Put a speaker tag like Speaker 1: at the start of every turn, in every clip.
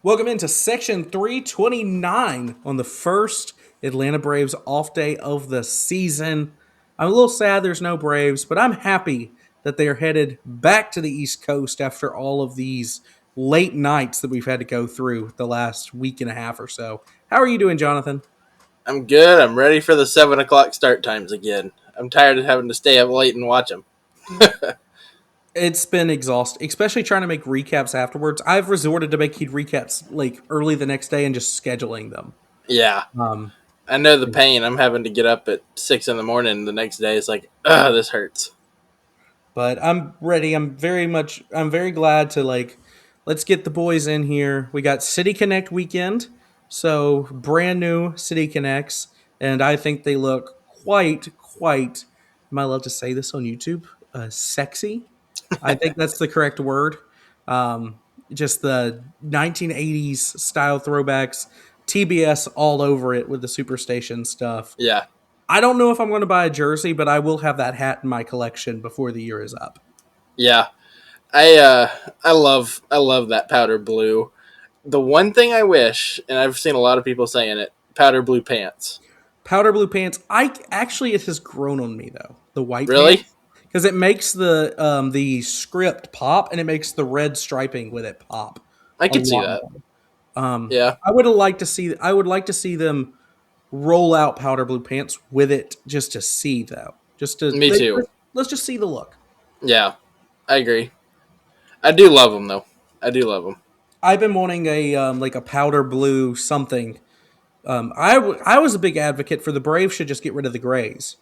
Speaker 1: Welcome into section 329 on the first Atlanta Braves off day of the season. I'm a little sad there's no Braves, but I'm happy that they are headed back to the East Coast after all of these late nights that we've had to go through the last week and a half or so. How are you doing, Jonathan?
Speaker 2: I'm good. I'm ready for the 7 o'clock start times again. I'm tired of having to stay up late and watch them.
Speaker 1: It's been exhausting, especially trying to make recaps afterwards. I've resorted to making recaps like early the next day and just scheduling them.
Speaker 2: Yeah,
Speaker 1: Um,
Speaker 2: I know the pain. I'm having to get up at 6 in the morning the next day. It's like, this hurts.
Speaker 1: But I'm ready. I'm very glad to let's get the boys in here. We got City Connect weekend. So brand new City Connects. And I think they look quite, am I allowed to say this on YouTube? Sexy. I think that's the correct word. Um, just the 1980s style throwbacks, TBS all over it with the Superstation stuff.
Speaker 2: Yeah,
Speaker 1: I don't know if I'm going to buy a jersey, but I will have that hat in my collection before the year is up.
Speaker 2: yeah. I love that powder blue. The one thing I wish, and I've seen a lot of people saying it, powder blue pants.
Speaker 1: Powder blue pants. I actually it has grown on me though. The white
Speaker 2: Really?
Speaker 1: pants because it makes the script pop and it makes the red striping with it pop
Speaker 2: I
Speaker 1: a
Speaker 2: could see
Speaker 1: lot
Speaker 2: that.
Speaker 1: more.
Speaker 2: Yeah,
Speaker 1: I would like to see them roll out powder blue pants with it just to see though.
Speaker 2: me too.
Speaker 1: Let's just see the look.
Speaker 2: Yeah, I agree. I do love them though. I do love them.
Speaker 1: I've been wanting a like a powder blue something. I was a big advocate for the Braves should just get rid of the grays,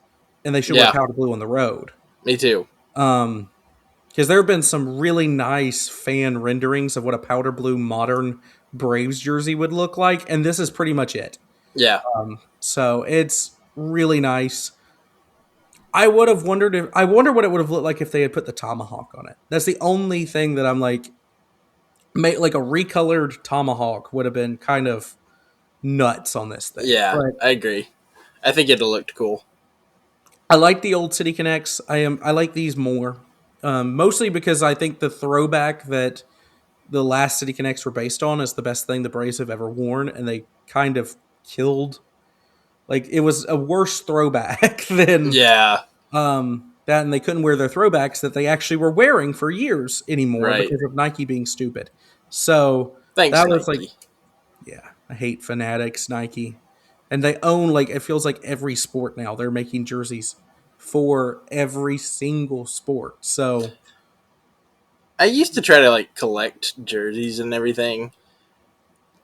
Speaker 1: and they should wear
Speaker 2: Yeah,
Speaker 1: powder blue on the road.
Speaker 2: me too.
Speaker 1: Um, because there have been some really nice fan renderings of what a powder blue modern Braves jersey would look like, and this is pretty much it.
Speaker 2: Yeah,
Speaker 1: So it's really nice. I wonder what it would have looked like if they had put the tomahawk on it. That's the only thing that I'm like, like a recolored tomahawk would have been kind of nuts on this thing.
Speaker 2: yeah,
Speaker 1: But
Speaker 2: I agree. I think it looked cool.
Speaker 1: I like the old City Connects. I like these more, mostly because I think the throwback that the last City Connects were based on is the best thing the Braves have ever worn, and they kind of killed. Like it was a worse throwback than
Speaker 2: Yeah,
Speaker 1: that, and they couldn't wear their throwbacks that they actually were wearing for years anymore
Speaker 2: right.
Speaker 1: because of Nike being stupid. So
Speaker 2: Thanks,
Speaker 1: that was like,
Speaker 2: Nike.
Speaker 1: yeah, I hate Fanatics, Nike, and they own like it feels like every sport now. They're making jerseys for every single sport. So
Speaker 2: I used to try to like collect jerseys and everything.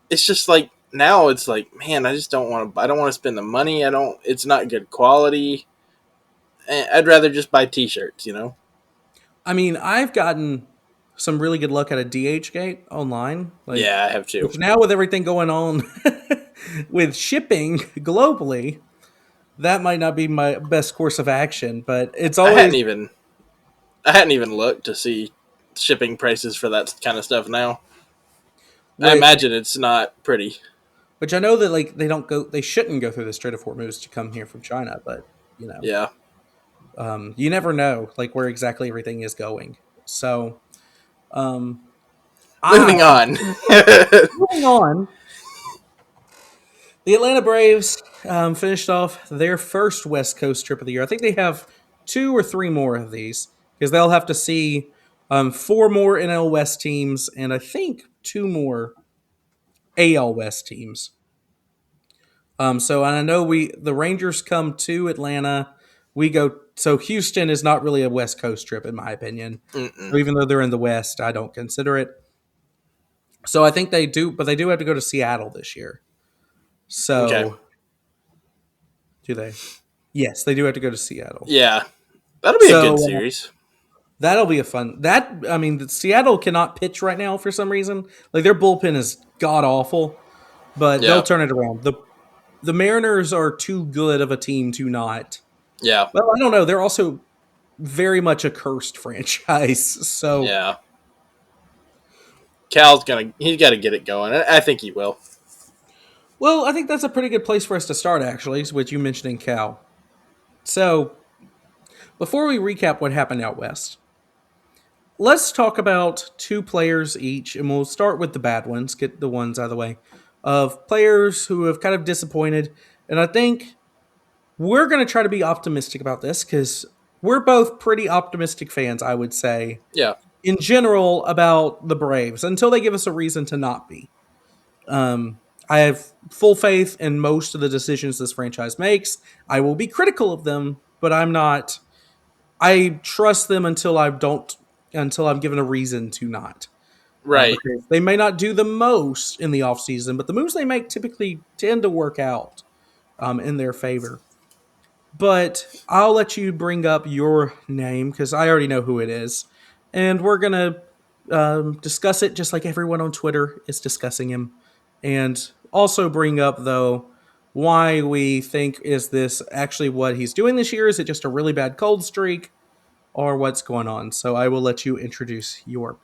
Speaker 2: It's just like now it's like, man, I just don't want to. I don't want to spend the money. I don't. It's not good quality. I'd rather just buy T-shirts.
Speaker 1: I mean, I've gotten some really good luck at a DH gate online. Like,
Speaker 2: Yeah, I have too.
Speaker 1: which now with everything going on with shipping globally, that might not be my best course of action. But it's
Speaker 2: I
Speaker 1: always
Speaker 2: hadn't even. I hadn't even looked to see shipping prices for that kind of stuff. Now I
Speaker 1: which
Speaker 2: imagine it's not pretty.
Speaker 1: which I know that like they shouldn't go through the Strait of Hormuz to come here from China, but
Speaker 2: Yeah.
Speaker 1: you never know like where exactly everything is going. So I
Speaker 2: Moving on.
Speaker 1: moving on. The Atlanta Braves finished off their first West Coast trip of the year. I think they have two or three more of these because they'll have to see four more NL West teams and I think two more AL West teams. So and I know the Rangers come to Atlanta. We go so Houston is not really a West Coast trip in my opinion.
Speaker 2: Mm-mm.
Speaker 1: So even though they're in the West, I don't consider it. So I think they do, but they do have to go to Seattle this year.
Speaker 2: Okay.
Speaker 1: So do they? Yes, they do have to go to Seattle.
Speaker 2: Yeah, that'll be a
Speaker 1: So
Speaker 2: good series.
Speaker 1: that'll be a fun. I mean, Seattle cannot pitch right now for some reason. Like their bullpen is god awful, but they'll
Speaker 2: Yeah.
Speaker 1: turn it around. The Mariners are too good of a team to not.
Speaker 2: Yeah.
Speaker 1: Well, I don't know. They're also very much a cursed franchise. So,
Speaker 2: Yeah. Cal's gonna. He's got to get it going. I think he will.
Speaker 1: well, I think that's a pretty good place for us to start, actually, with you mentioning Cal. So, before we recap what happened out west, let's talk about two players each, and we'll start with the bad ones, get the ones out of the way, of players who have kind of disappointed. And I think we're going to try to be optimistic about this because we're both pretty optimistic fans, I would say,
Speaker 2: Yeah.
Speaker 1: in general, about the Braves until they give us a reason to not be. I have full faith in most of the decisions this franchise makes. I will be critical of them, but I'm not. I trust them until I'm given a reason to not.
Speaker 2: Right.
Speaker 1: Because they may not do the most in the offseason, but the moves they make typically tend to work out in their favor. But I'll let you bring up your name because I already know who it is. And we're going to discuss it just like everyone on Twitter is discussing him. And also bring up, though, why we think is this actually what he's doing this year? Is it just a really bad cold streak or what's going on? So I will let you introduce your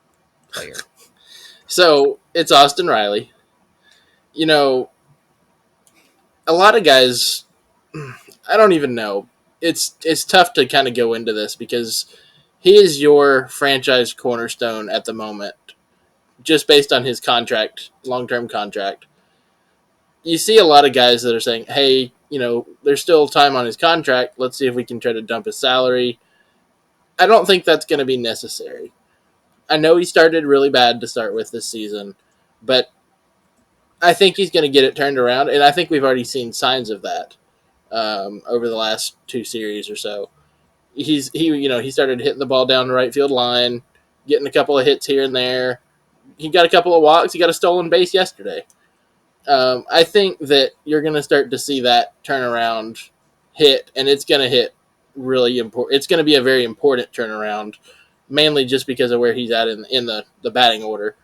Speaker 1: player.
Speaker 2: So it's Austin Riley. You know, a lot of guys, I don't even know. It's tough to kind of go into this because he is your franchise cornerstone at the moment, just based on his contract, long term contract. You see a lot of guys that are saying, "Hey, there's still time on his contract. Let's see if we can try to dump his salary." I don't think that's going to be necessary. I know he started really bad to start with this season, but I think he's going to get it turned around, and I think we've already seen signs of that over the last two series or so. He started hitting the ball down the right field line, getting a couple of hits here and there. He got a couple of walks. He got a stolen base yesterday. I think that you're going to start to see that turnaround hit, and it's going to hit really important. It's going to be a very important turnaround, mainly just because of where he's at in the batting order.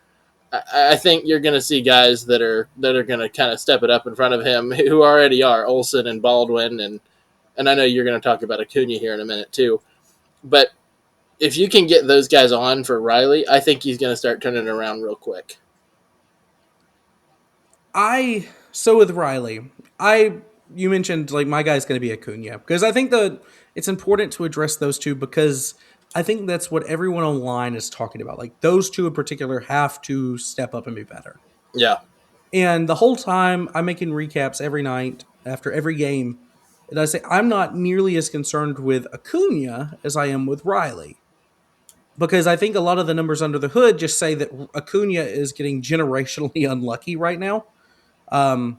Speaker 2: I think you're going to see guys that are going to kind of step it up in front of him, who already are Olsen and Baldwin, and I know you're going to talk about Acuna here in a minute too. But if you can get those guys on for Riley, I think he's going to start turning it around real quick.
Speaker 1: So with Riley, I you mentioned like my guy's going to be Acuna because I think that it's important to address those two because I think that's what everyone online is talking about. Like those two in particular have to step up and be better.
Speaker 2: Yeah,
Speaker 1: And the whole time I'm making recaps every night after every game, and I say I'm not nearly as concerned with Acuna as I am with Riley because I think a lot of the numbers under the hood just say that Acuna is getting generationally unlucky right now. Um,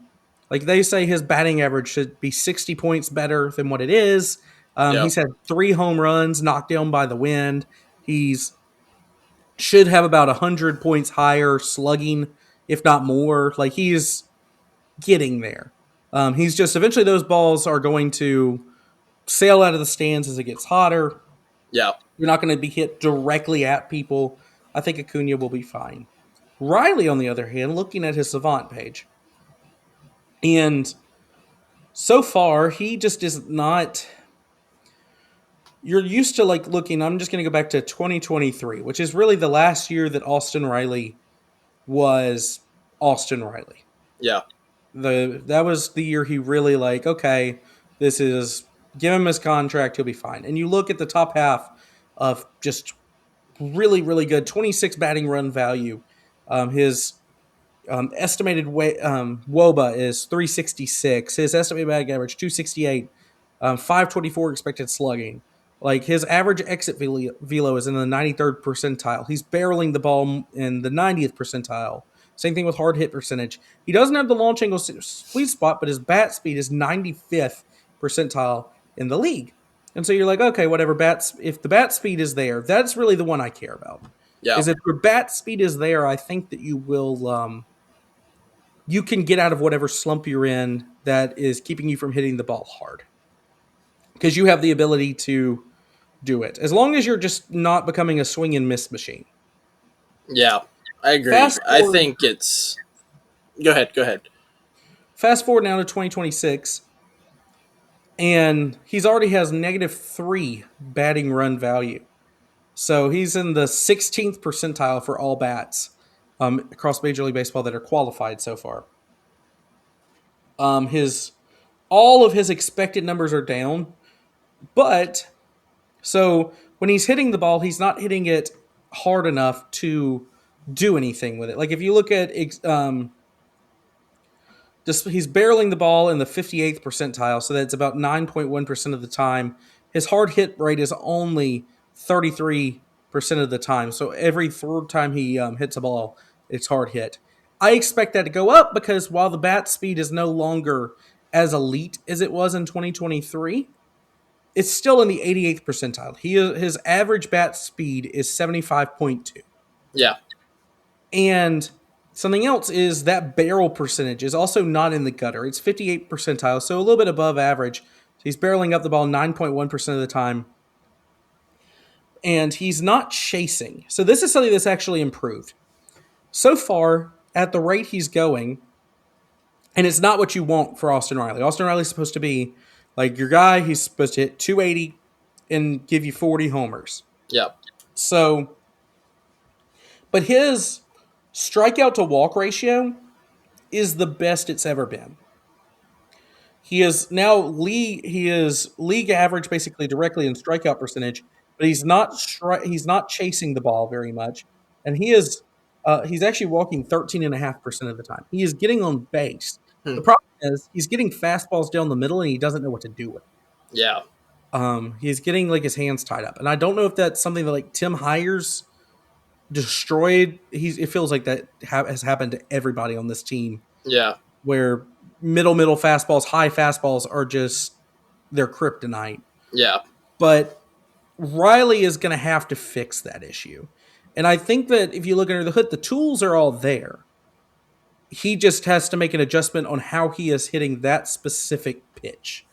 Speaker 1: like they say his batting average should be 60 points better than what it is.
Speaker 2: yeah,
Speaker 1: He's had 3 home runs knocked down by the wind. He's should have about 100 points higher slugging, if not more. Like he's getting there. He's just eventually those balls are going to sail out of the stands as it gets hotter.
Speaker 2: yeah,
Speaker 1: You're not going to be hit directly at people. I think Acuna will be fine. Riley, on the other hand, looking at his Savant page, and so far he just is not. You're used to like looking. I'm just going to go back to 2023, which is really the last year that Austin Riley was Austin Riley.
Speaker 2: yeah,
Speaker 1: That was the year he really like, okay, this is give him his contract, he'll be fine. And you look at the top half of just really, really good 26 batting run value. His estimated WOBA is 366. His estimated batting average 268. 524 expected slugging. Like his average exit velo is in the 93rd percentile. He's barreling the ball in the 90th percentile. Same thing with hard hit percentage. He doesn't have the launch angle sweet spot, but his bat speed is 95th percentile in the league. And so you're like, okay, whatever. If the bat speed is there, that's really the one I care about.
Speaker 2: yeah,
Speaker 1: Is if your bat speed is there, I think that you can get out of whatever slump you're in that is keeping you from hitting the ball hard because you have the ability to do it as long as you're just not becoming a swing and miss machine.
Speaker 2: yeah. I agree.
Speaker 1: Fast
Speaker 2: I
Speaker 1: forward,
Speaker 2: think it's. Go ahead. Go ahead.
Speaker 1: fast forward now to 2026, and he's already has -3 batting run value. So he's in the 16th percentile for all bats across Major League Baseball that are qualified so far. His all of his expected numbers are down, but so when he's hitting the ball, he's not hitting it hard enough to do anything with it. Like if you look at just he's barreling the ball in the 58th percentile, so that's about 9.1% of the time. His hard hit rate is only 33% of the time. So every third time he hits a ball, it's hard hit. I expect that to go up because while the bat speed is no longer as elite as it was in 2023, it's still in the 88th percentile. His average bat speed is 75.2.
Speaker 2: Yeah.
Speaker 1: And something else is that barrel percentage is also not in the gutter. It's 58 percentile, so a little bit above average. So he's barreling up the ball 9.1% of the time. And he's not chasing. So this is something that's actually improved. So far, at the rate he's going, and it's not what you want for Austin Riley. Austin Riley's supposed to be like your guy. He's supposed to hit 280 and give you 40 homers.
Speaker 2: Yeah.
Speaker 1: So, but his strikeout to walk ratio is the best it's ever been. He is league average basically directly in strikeout percentage, but he's not chasing the ball very much, and he's actually walking 13.5% of the time. He is getting on base.
Speaker 2: Hmm.
Speaker 1: The problem is he's getting fastballs down the middle and he doesn't know what to do with it.
Speaker 2: Yeah.
Speaker 1: He's getting like his hands tied up, and I don't know if that's something that like Tim Hires destroyed. It feels like that has happened to everybody on this team,
Speaker 2: Yeah.
Speaker 1: where middle fastballs, high fastballs are just their kryptonite.
Speaker 2: Yeah.
Speaker 1: But Riley is going to have to fix that issue. And I think that if you look under the hood, the tools are all there. He just has to make an adjustment on how he is hitting that specific pitch.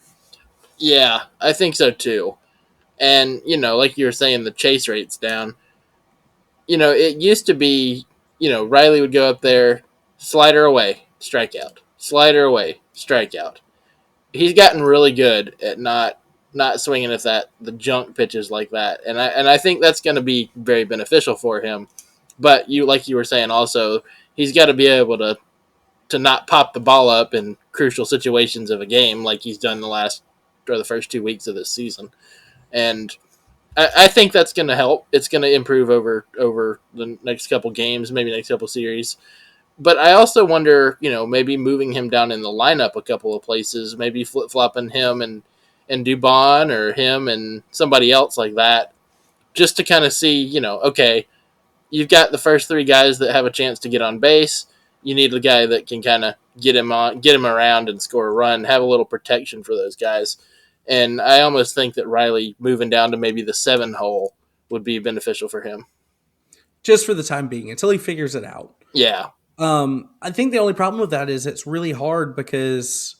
Speaker 2: Yeah. I think so too. And, like you were saying, the chase rate's down. It used to be, Riley would go up there, slider away, strikeout. Slider away, strikeout. He's gotten really good at not swinging at the junk pitches like that. And I think that's going to be very beneficial for him. But like you were saying also, he's got to be able to not pop the ball up in crucial situations of a game like he's done the first 2 weeks of this season. And I think that's going to help. It's going to improve over the next couple games, maybe next couple series. But I also wonder, maybe moving him down in the lineup a couple of places, maybe flip flopping him and Dubon or him and somebody else like that, just to kind of see, okay, you've got the first three guys that have a chance to get on base. You need a guy that can kind of get him around and score a run, have a little protection for those guys. And I almost think that Riley moving down to maybe the 7 hole would be beneficial for him.
Speaker 1: Just for the time being, until he figures it out.
Speaker 2: Yeah.
Speaker 1: I think the only problem with that is it's really hard because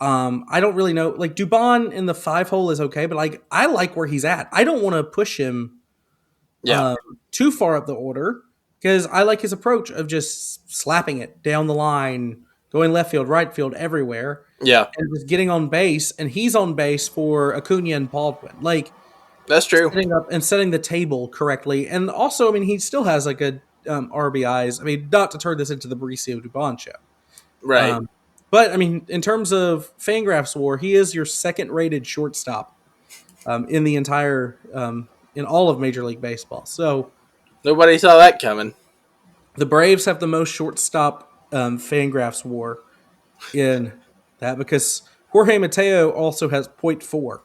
Speaker 1: I don't really know. Like Dubon in the 5 hole is okay, but like I like where he's at. I don't want to push him
Speaker 2: Yeah.
Speaker 1: too far up the order because I like his approach of just slapping it down the line, going left field, right field, everywhere,
Speaker 2: Yeah.
Speaker 1: and just getting on base. And he's on base for Acuna and Baldwin, like
Speaker 2: That's true.
Speaker 1: setting up and setting the table correctly. And also, I mean, he still has like a RBIs. I mean, not to turn this into the Mauricio Dubon show.
Speaker 2: Right.
Speaker 1: But I mean, in terms of Fangraphs WAR, he is your second-rated shortstop in the entire in all of Major League Baseball. So
Speaker 2: Nobody saw that coming.
Speaker 1: the Braves have the most shortstop Fangraphs WAR in that because Jorge Mateo also has .4,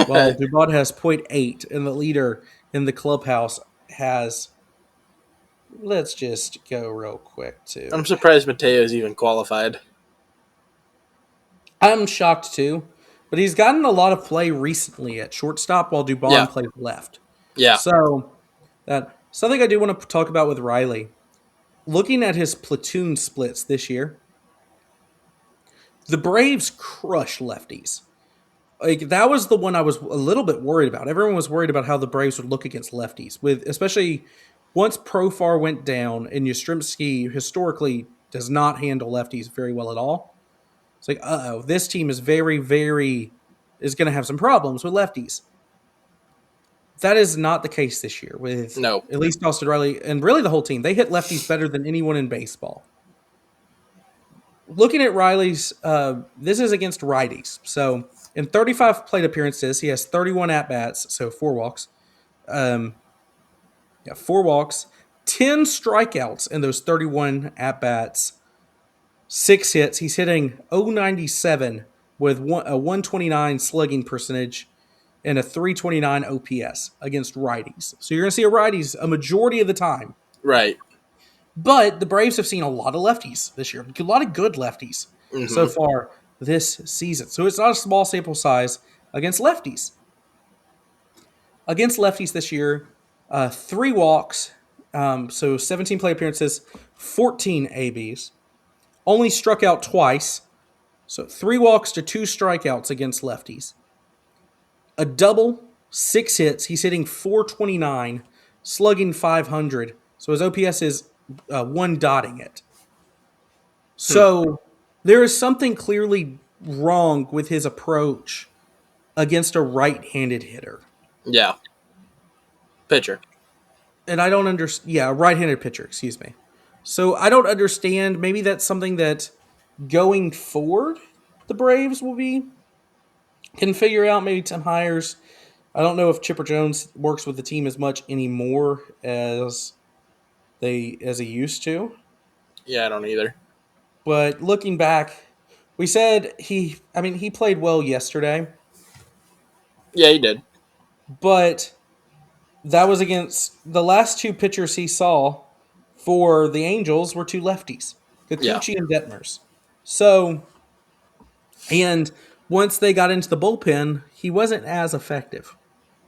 Speaker 1: while Dubon has .8, and the leader in the clubhouse has. Let's just go real quick too.
Speaker 2: I'm surprised Mateo's even qualified.
Speaker 1: I'm shocked too, but he's gotten a lot of play recently at shortstop while Dubon plays left.
Speaker 2: Yeah.
Speaker 1: So that something I do want to talk about with Riley. Looking at his platoon splits this year, the Braves crush lefties. Like that was the one I was a little bit worried about. Everyone was worried about how the Braves would look against lefties, with especially once Profar went down and Yastrzemski historically does not handle lefties very well at all. It's like, this team is very, very is going to have some problems with lefties. That is not the case this year with
Speaker 2: No.
Speaker 1: at least Austin Riley and really the whole team. They hit lefties better than anyone in baseball. Looking at Riley's, this is against righties. So in 35 plate appearances, he has 31 at-bats, so 4 walks. Yeah, 4 walks, 10 strikeouts in those 31 at bats, 6 hits. He's hitting 097 with a 129 slugging percentage and a 329 OPS against righties. So you're going to see a righties a majority of the time.
Speaker 2: Right.
Speaker 1: But the Braves have seen a lot of lefties this year, a lot of good lefties so
Speaker 2: Mm-hmm.
Speaker 1: far this season. So it's not a small sample size against lefties. Against lefties this year, 3 walks, so 17 play appearances, 14 ABs. Only struck out twice, so 3 walks to 2 strikeouts against lefties. A double, 6 hits. He's hitting 429, slugging 500. So his OPS is one dotting it.
Speaker 2: Hmm.
Speaker 1: So there is something clearly wrong with his approach against a right-handed hitter.
Speaker 2: Yeah. Pitcher.
Speaker 1: And I don't understand. Yeah, a right-handed pitcher. Excuse me. So I don't understand. Maybe that's something that going forward the Braves will be can figure out. Maybe Tim Hires. I don't know if Chipper Jones works with the team as much anymore as he used to.
Speaker 2: Yeah, I don't either.
Speaker 1: But looking back, we said he played well yesterday,
Speaker 2: Yeah, he did.
Speaker 1: but that was against the last two pitchers he saw for the Angels were two lefties,
Speaker 2: Yeah.
Speaker 1: Kikuchi and Detmers. So, and once they got into the bullpen, he wasn't as effective.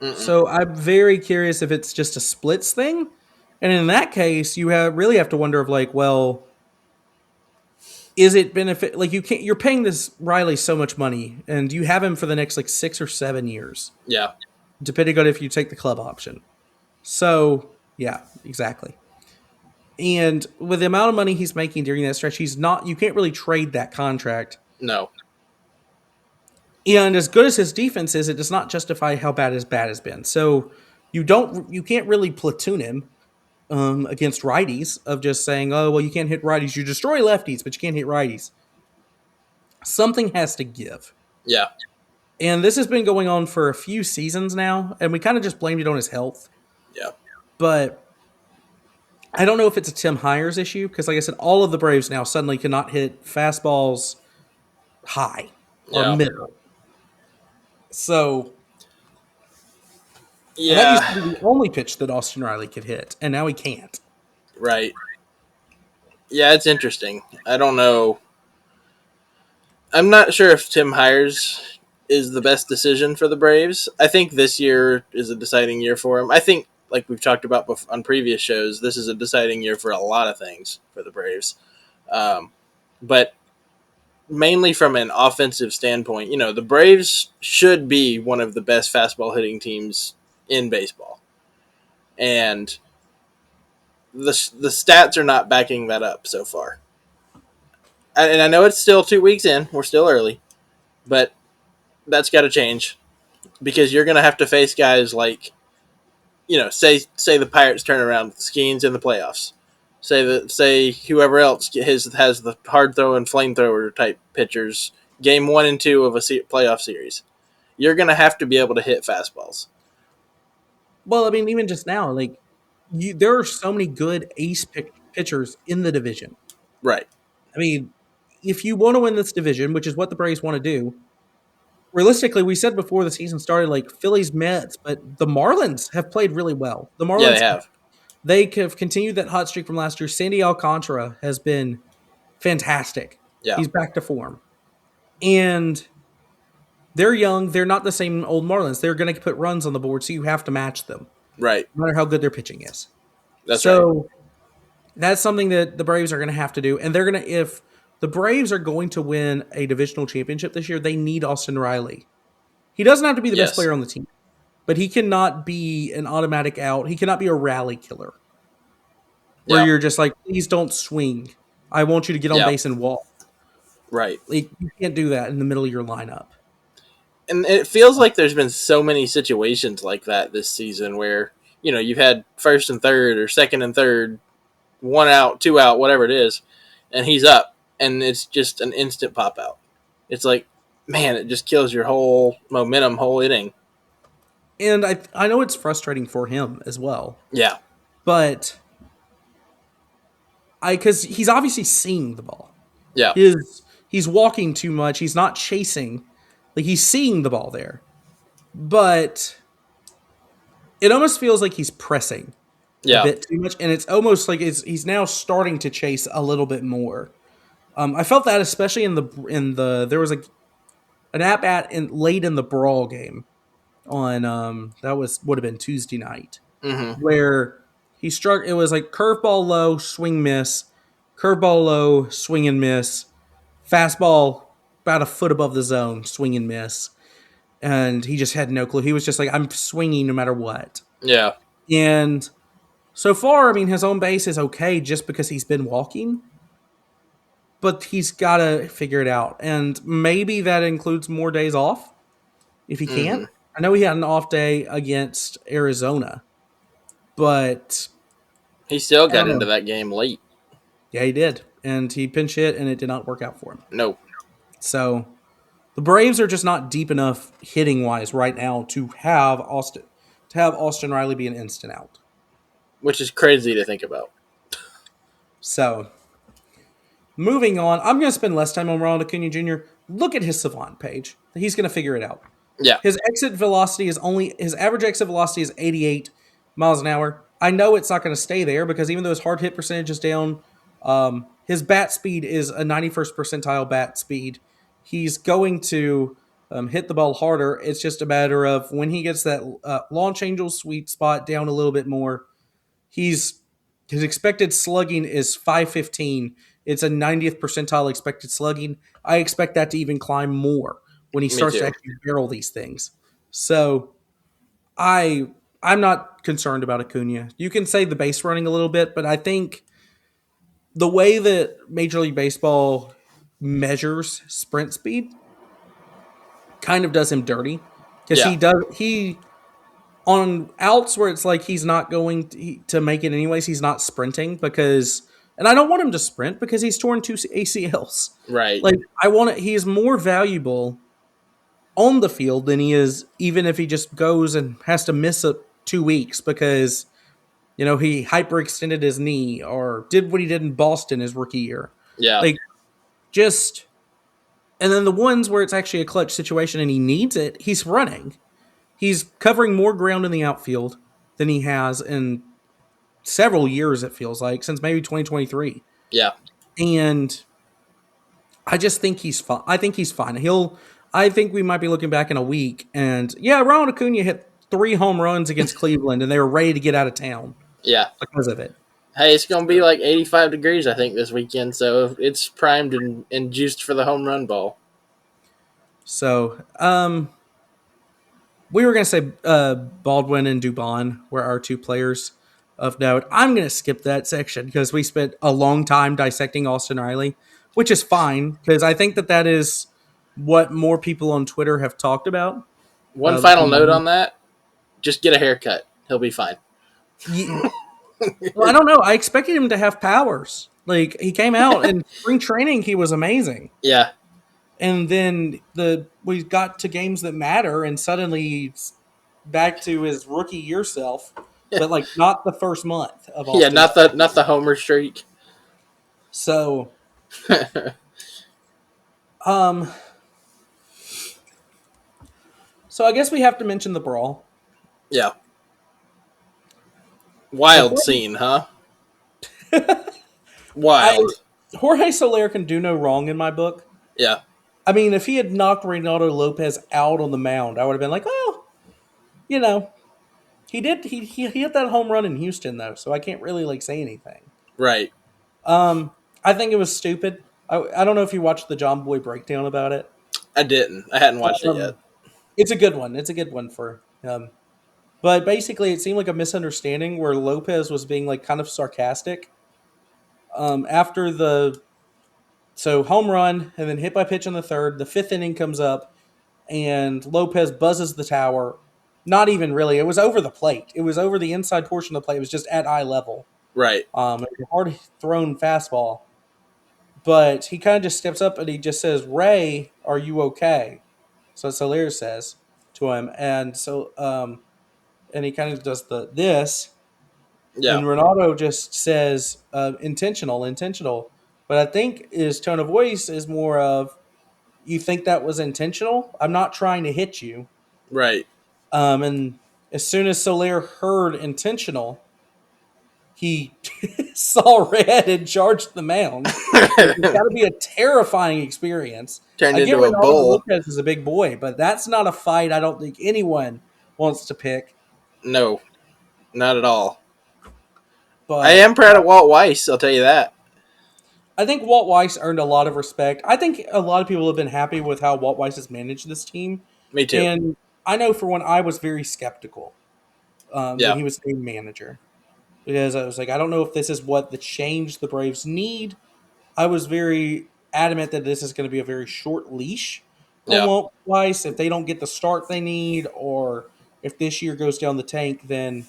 Speaker 2: Mm-mm.
Speaker 1: So I'm very curious if it's just a splits thing. And in that case, really have to wonder of like, well, is it benefit like you're paying this Riley so much money and you have him for the next like 6 or 7 years,
Speaker 2: Yeah.
Speaker 1: depending on if you take the club option. So yeah, exactly. And with the amount of money he's making during that stretch, you can't really trade that contract.
Speaker 2: No.
Speaker 1: And as good as his defense is, it does not justify how bad his bat has been. So you can't really platoon him against righties of just saying, oh well, you can't hit righties. You destroy lefties, but you can't hit righties. Something has to give.
Speaker 2: Yeah.
Speaker 1: And this has been going on for a few seasons now, and we kind of just blamed it on his health.
Speaker 2: Yeah.
Speaker 1: But I don't know if it's a Tim Hires issue because, like I said, all of the Braves now suddenly cannot hit fastballs high or
Speaker 2: Yeah.
Speaker 1: middle. So, and that used to
Speaker 2: Yeah.
Speaker 1: be the only pitch that Austin Riley could hit, and now he can't.
Speaker 2: Right. Yeah, it's interesting. I don't know. I'm not sure if Tim Hires is the best decision for the Braves. I think this year is a deciding year for him. I think, like we've talked about on previous shows, this is a deciding year for a lot of things for the Braves. But mainly from an offensive standpoint, the Braves should be one of the best fastball hitting teams in baseball. And the stats are not backing that up so far. And I know it's still 2 weeks in. We're still early. But that's got to change because you're going to have to face guys like, say the Pirates turn around with Skeens in the playoffs. Say whoever else has the hard throw and flamethrower type pitchers, game 1 and 2 of a playoff series. You're going to have to be able to hit fastballs.
Speaker 1: Well, I mean, even just now, like there are so many good pitchers in the division.
Speaker 2: Right.
Speaker 1: I mean, if you want to win this division, which is what the Braves want to do, realistically, we said before the season started, like Phillies, Mets, but the Marlins have played really well. The
Speaker 2: Yeah, they
Speaker 1: Marlins,
Speaker 2: have.
Speaker 1: they have continued that hot streak from last year. Sandy Alcantara has been fantastic.
Speaker 2: Yeah.
Speaker 1: He's back to form. And they're young. They're not the same old Marlins. They're going to put runs on the board, so you have to match them,
Speaker 2: Right.
Speaker 1: no matter how good their pitching is.
Speaker 2: That's right.
Speaker 1: So that's something that the Braves are going to have to do. And they're going to, if the Braves are going to win a divisional championship this year, they need Austin Riley. He doesn't have to be the best
Speaker 2: Yes.
Speaker 1: player on the team, but he cannot be an automatic out. He cannot be a rally killer where
Speaker 2: Yeah.
Speaker 1: you're just like, please don't swing. I want you to get on
Speaker 2: Yeah.
Speaker 1: base and walk.
Speaker 2: Right.
Speaker 1: Like, you can't do that in the middle of your lineup.
Speaker 2: And it feels like there's been so many situations like that this season where, you've had first and third or second and third, 1 out, 2 out, whatever it is, and he's up, and it's just an instant pop out. It's like, man, it just kills your whole momentum, whole inning.
Speaker 1: And I know it's frustrating for him as well.
Speaker 2: Yeah.
Speaker 1: but because he's obviously seeing the ball.
Speaker 2: Yeah.
Speaker 1: He's walking too much. He's not chasing. Like he's seeing the ball there, but it almost feels like he's pressing a
Speaker 2: Yeah.
Speaker 1: bit too much, and it's almost like he's now starting to chase a little bit more. I felt that especially in the there was an at bat in late in the Brawl game on that was would have been Tuesday night
Speaker 2: Mm-hmm.
Speaker 1: where he struck. It was like curveball low, swing miss, curveball low, swing and miss, fastball about a foot above the zone, swing and miss, and he just had no clue. He was just like, I'm swinging no matter what.
Speaker 2: Yeah.
Speaker 1: And so far, I mean, his own base is okay just because he's been walking, but he's got to figure it out. And maybe that includes more days off if he can't.
Speaker 2: Mm-hmm.
Speaker 1: I know he had an off day against Arizona, but
Speaker 2: He still
Speaker 1: I
Speaker 2: got
Speaker 1: don't
Speaker 2: into
Speaker 1: know.
Speaker 2: that game late.
Speaker 1: Yeah, he did. And he pinch hit, and it did not work out for him.
Speaker 2: Nope.
Speaker 1: So the Braves are just not deep enough hitting wise right now to have Austin Riley be an instant out.
Speaker 2: Which is crazy to think about.
Speaker 1: So moving on, I'm going to spend less time on Ronald Acuna Jr. Look at his Savant page. He's going to figure it out.
Speaker 2: Yeah.
Speaker 1: His average exit velocity is 88 miles an hour. I know it's not going to stay there because even though his hard hit percentage is down, his bat speed is a 91st percentile bat speed. He's going to hit the ball harder. It's just a matter of when he gets that launch angel sweet spot down a little bit more. He's his expected slugging is 515. It's a 90th percentile expected slugging. I expect that to even climb more when he
Speaker 2: Me
Speaker 1: starts to
Speaker 2: too.
Speaker 1: actually barrel these things. So I I'm not concerned about Acuna. You can say the base running a little bit, but I think the way that Major League Baseball measures sprint speed kind of does him dirty because
Speaker 2: Yeah.
Speaker 1: he on outs where it's like he's not going to make it anyways. He's not sprinting because, and I don't want him to sprint because he's torn two ACLs.
Speaker 2: Right.
Speaker 1: Like I want it. He is more valuable on the field than he is even if he just goes and has to miss 2 weeks because he hyperextended his knee or did what he did in Boston his rookie year.
Speaker 2: Yeah.
Speaker 1: Like just, and then the ones where it's actually a clutch situation and he needs it, he's running. He's covering more ground in the outfield than he has in several years, it feels like, since maybe 2023.
Speaker 2: Yeah.
Speaker 1: And I just think he's fine. I think he's fine. I think we might be looking back in a week and yeah, Ronald Acuna hit 3 home runs against Cleveland and they were ready to get out of town
Speaker 2: Yeah.
Speaker 1: because of it.
Speaker 2: Hey, it's going to be like 85 degrees, I think, this weekend. So it's primed and juiced for the home run ball.
Speaker 1: So, we were going to say Baldwin and Dubon were our 2 players of note. I'm going to skip that section because we spent a long time dissecting Austin Riley, which is fine because I think that is what more people on Twitter have talked about.
Speaker 2: One final note on that: just get a haircut. He'll be fine.
Speaker 1: Well, I don't know. I expected him to have powers. Like he came out in spring training, he was amazing.
Speaker 2: Yeah.
Speaker 1: And then we got to games that matter, and suddenly he's back to his rookie year self, but like not the first month of
Speaker 2: Yeah,
Speaker 1: Austin.
Speaker 2: not the homer streak.
Speaker 1: So, um, so I guess we have to mention the brawl.
Speaker 2: Yeah.
Speaker 1: So
Speaker 2: Wild scene, huh? Wild.
Speaker 1: Jorge Soler can do no wrong in my book.
Speaker 2: Yeah.
Speaker 1: I mean, if he had knocked Reynaldo Lopez out on the mound, I would have been like, well, he did. He hit that home run in Houston though, so I can't really like say anything.
Speaker 2: Right.
Speaker 1: I think it was stupid. I don't know if you watched the John Boy breakdown about it.
Speaker 2: I didn't. I hadn't watched it yet.
Speaker 1: It's a good one. It's a good one for him. But basically, it seemed like a misunderstanding where Lopez was being like kind of sarcastic. After home run and then hit by pitch in the third, the 5th inning comes up and Lopez buzzes the tower. Not even really. It was over the plate. It was over the inside portion of the plate. It was just at eye level.
Speaker 2: Right.
Speaker 1: It was a hard thrown fastball. But he kind of just steps up and he just says, "Ray, are you okay?" So Soler says to him, and so and he kind of does this,
Speaker 2: Yeah.
Speaker 1: And Ronaldo just says intentional, intentional. But I think his tone of voice is more of, you think that was intentional? I'm not trying to hit you.
Speaker 2: Right.
Speaker 1: And as soon as Soler heard intentional, he saw red and charged the mound. Like, it's got to be a terrifying experience.
Speaker 2: Turned
Speaker 1: I get
Speaker 2: into a
Speaker 1: Ronaldo
Speaker 2: bull.
Speaker 1: Lopez is a big boy, but that's not a fight I don't think anyone wants to pick.
Speaker 2: No, not at all. I
Speaker 1: But
Speaker 2: am proud of Walt Weiss. I'll tell you that.
Speaker 1: I think Walt Weiss earned a lot of respect. I think a lot of people have been happy with how Walt Weiss has managed this team.
Speaker 2: Me too.
Speaker 1: And I know for one, I was very skeptical when
Speaker 2: Yeah.
Speaker 1: he was named manager because I was like, I don't know if this is what the change the Braves need. I was very adamant that this is going to be a very short leash on
Speaker 2: Yeah.
Speaker 1: Walt Weiss. If they don't get the start they need, or if this year goes down the tank, then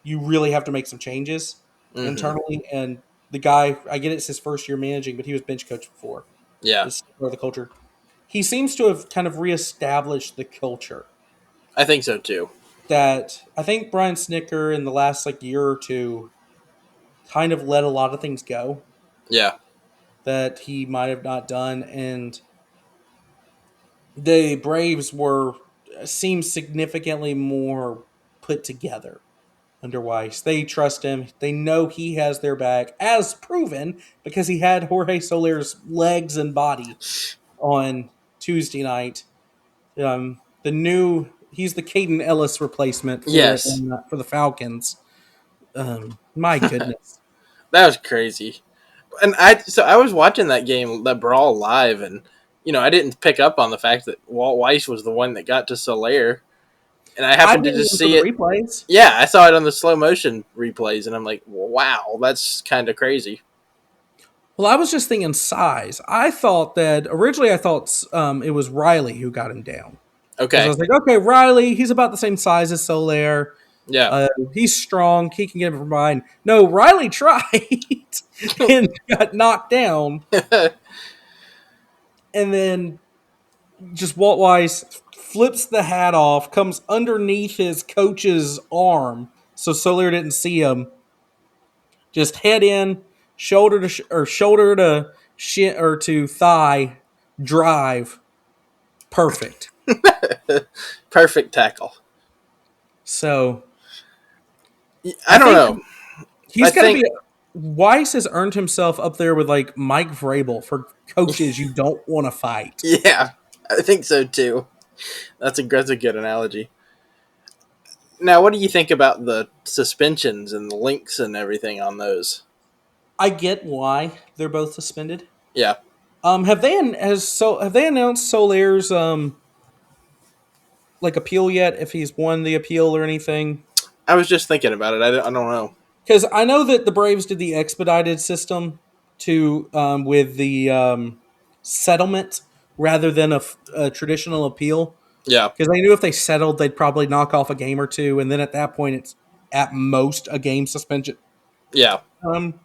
Speaker 1: you really have to make some changes
Speaker 2: Hmm.
Speaker 1: internally. And the guy, I get it's his first year managing, but he was bench coach before.
Speaker 2: Yeah.
Speaker 1: This or the culture. He seems to have kind of reestablished the culture
Speaker 2: I think so too.
Speaker 1: that I think Brian Snicker in the last like year or two kind of let a lot of things go
Speaker 2: Yeah.
Speaker 1: that he might have not done, and the Braves were seem significantly more put together under Weiss. They trust him. They know he has their back, as proven because he had Jorge Soler's legs and body on Tuesday night. The new he's the Caden Ellis replacement
Speaker 2: Yes.
Speaker 1: for the Falcons. My goodness,
Speaker 2: That was crazy. And I was watching that game, that brawl live, and I didn't pick up on the fact that Walt Weiss was the one that got to Soler, and I
Speaker 1: I
Speaker 2: happened to
Speaker 1: didn't
Speaker 2: just
Speaker 1: even for
Speaker 2: see
Speaker 1: the
Speaker 2: it.
Speaker 1: replays.
Speaker 2: Yeah, I saw it on the slow motion replays, and I'm like, wow, that's kind of crazy.
Speaker 1: Well, I was just thinking size. I thought that originally I thought it was Riley who got him down because I
Speaker 2: Okay.
Speaker 1: was like, okay, Riley, he's about the same size as Soler.
Speaker 2: Yeah.
Speaker 1: He's strong. He can get him from behind. No, Riley tried and got knocked down, and then just Walt Weiss flips the hat off, comes underneath his coach's arm, so Soler didn't see him. Just head in, shoulder to shin or to thigh, drive, perfect.
Speaker 2: Perfect tackle.
Speaker 1: So
Speaker 2: I
Speaker 1: I
Speaker 2: don't
Speaker 1: think
Speaker 2: know. I
Speaker 1: he's got to
Speaker 2: think
Speaker 1: be. Weiss has earned himself up there with like Mike Vrabel for coaches you don't want to fight.
Speaker 2: yeah, I think so too. That's a good analogy. Now, what do you think about the suspensions and the links and everything on those?
Speaker 1: I get why they're both suspended.
Speaker 2: Yeah,
Speaker 1: Have they announced Soler's like appeal yet? If he's won the appeal or anything?
Speaker 2: I was just thinking about it. I don't know.
Speaker 1: Because I know that the Braves did the expedited system to with the settlement rather than a traditional appeal.
Speaker 2: Yeah,
Speaker 1: Because they knew if they settled, they'd probably knock off a game or two, and then at that point, it's at most a game suspension.
Speaker 2: yeah,
Speaker 1: Um,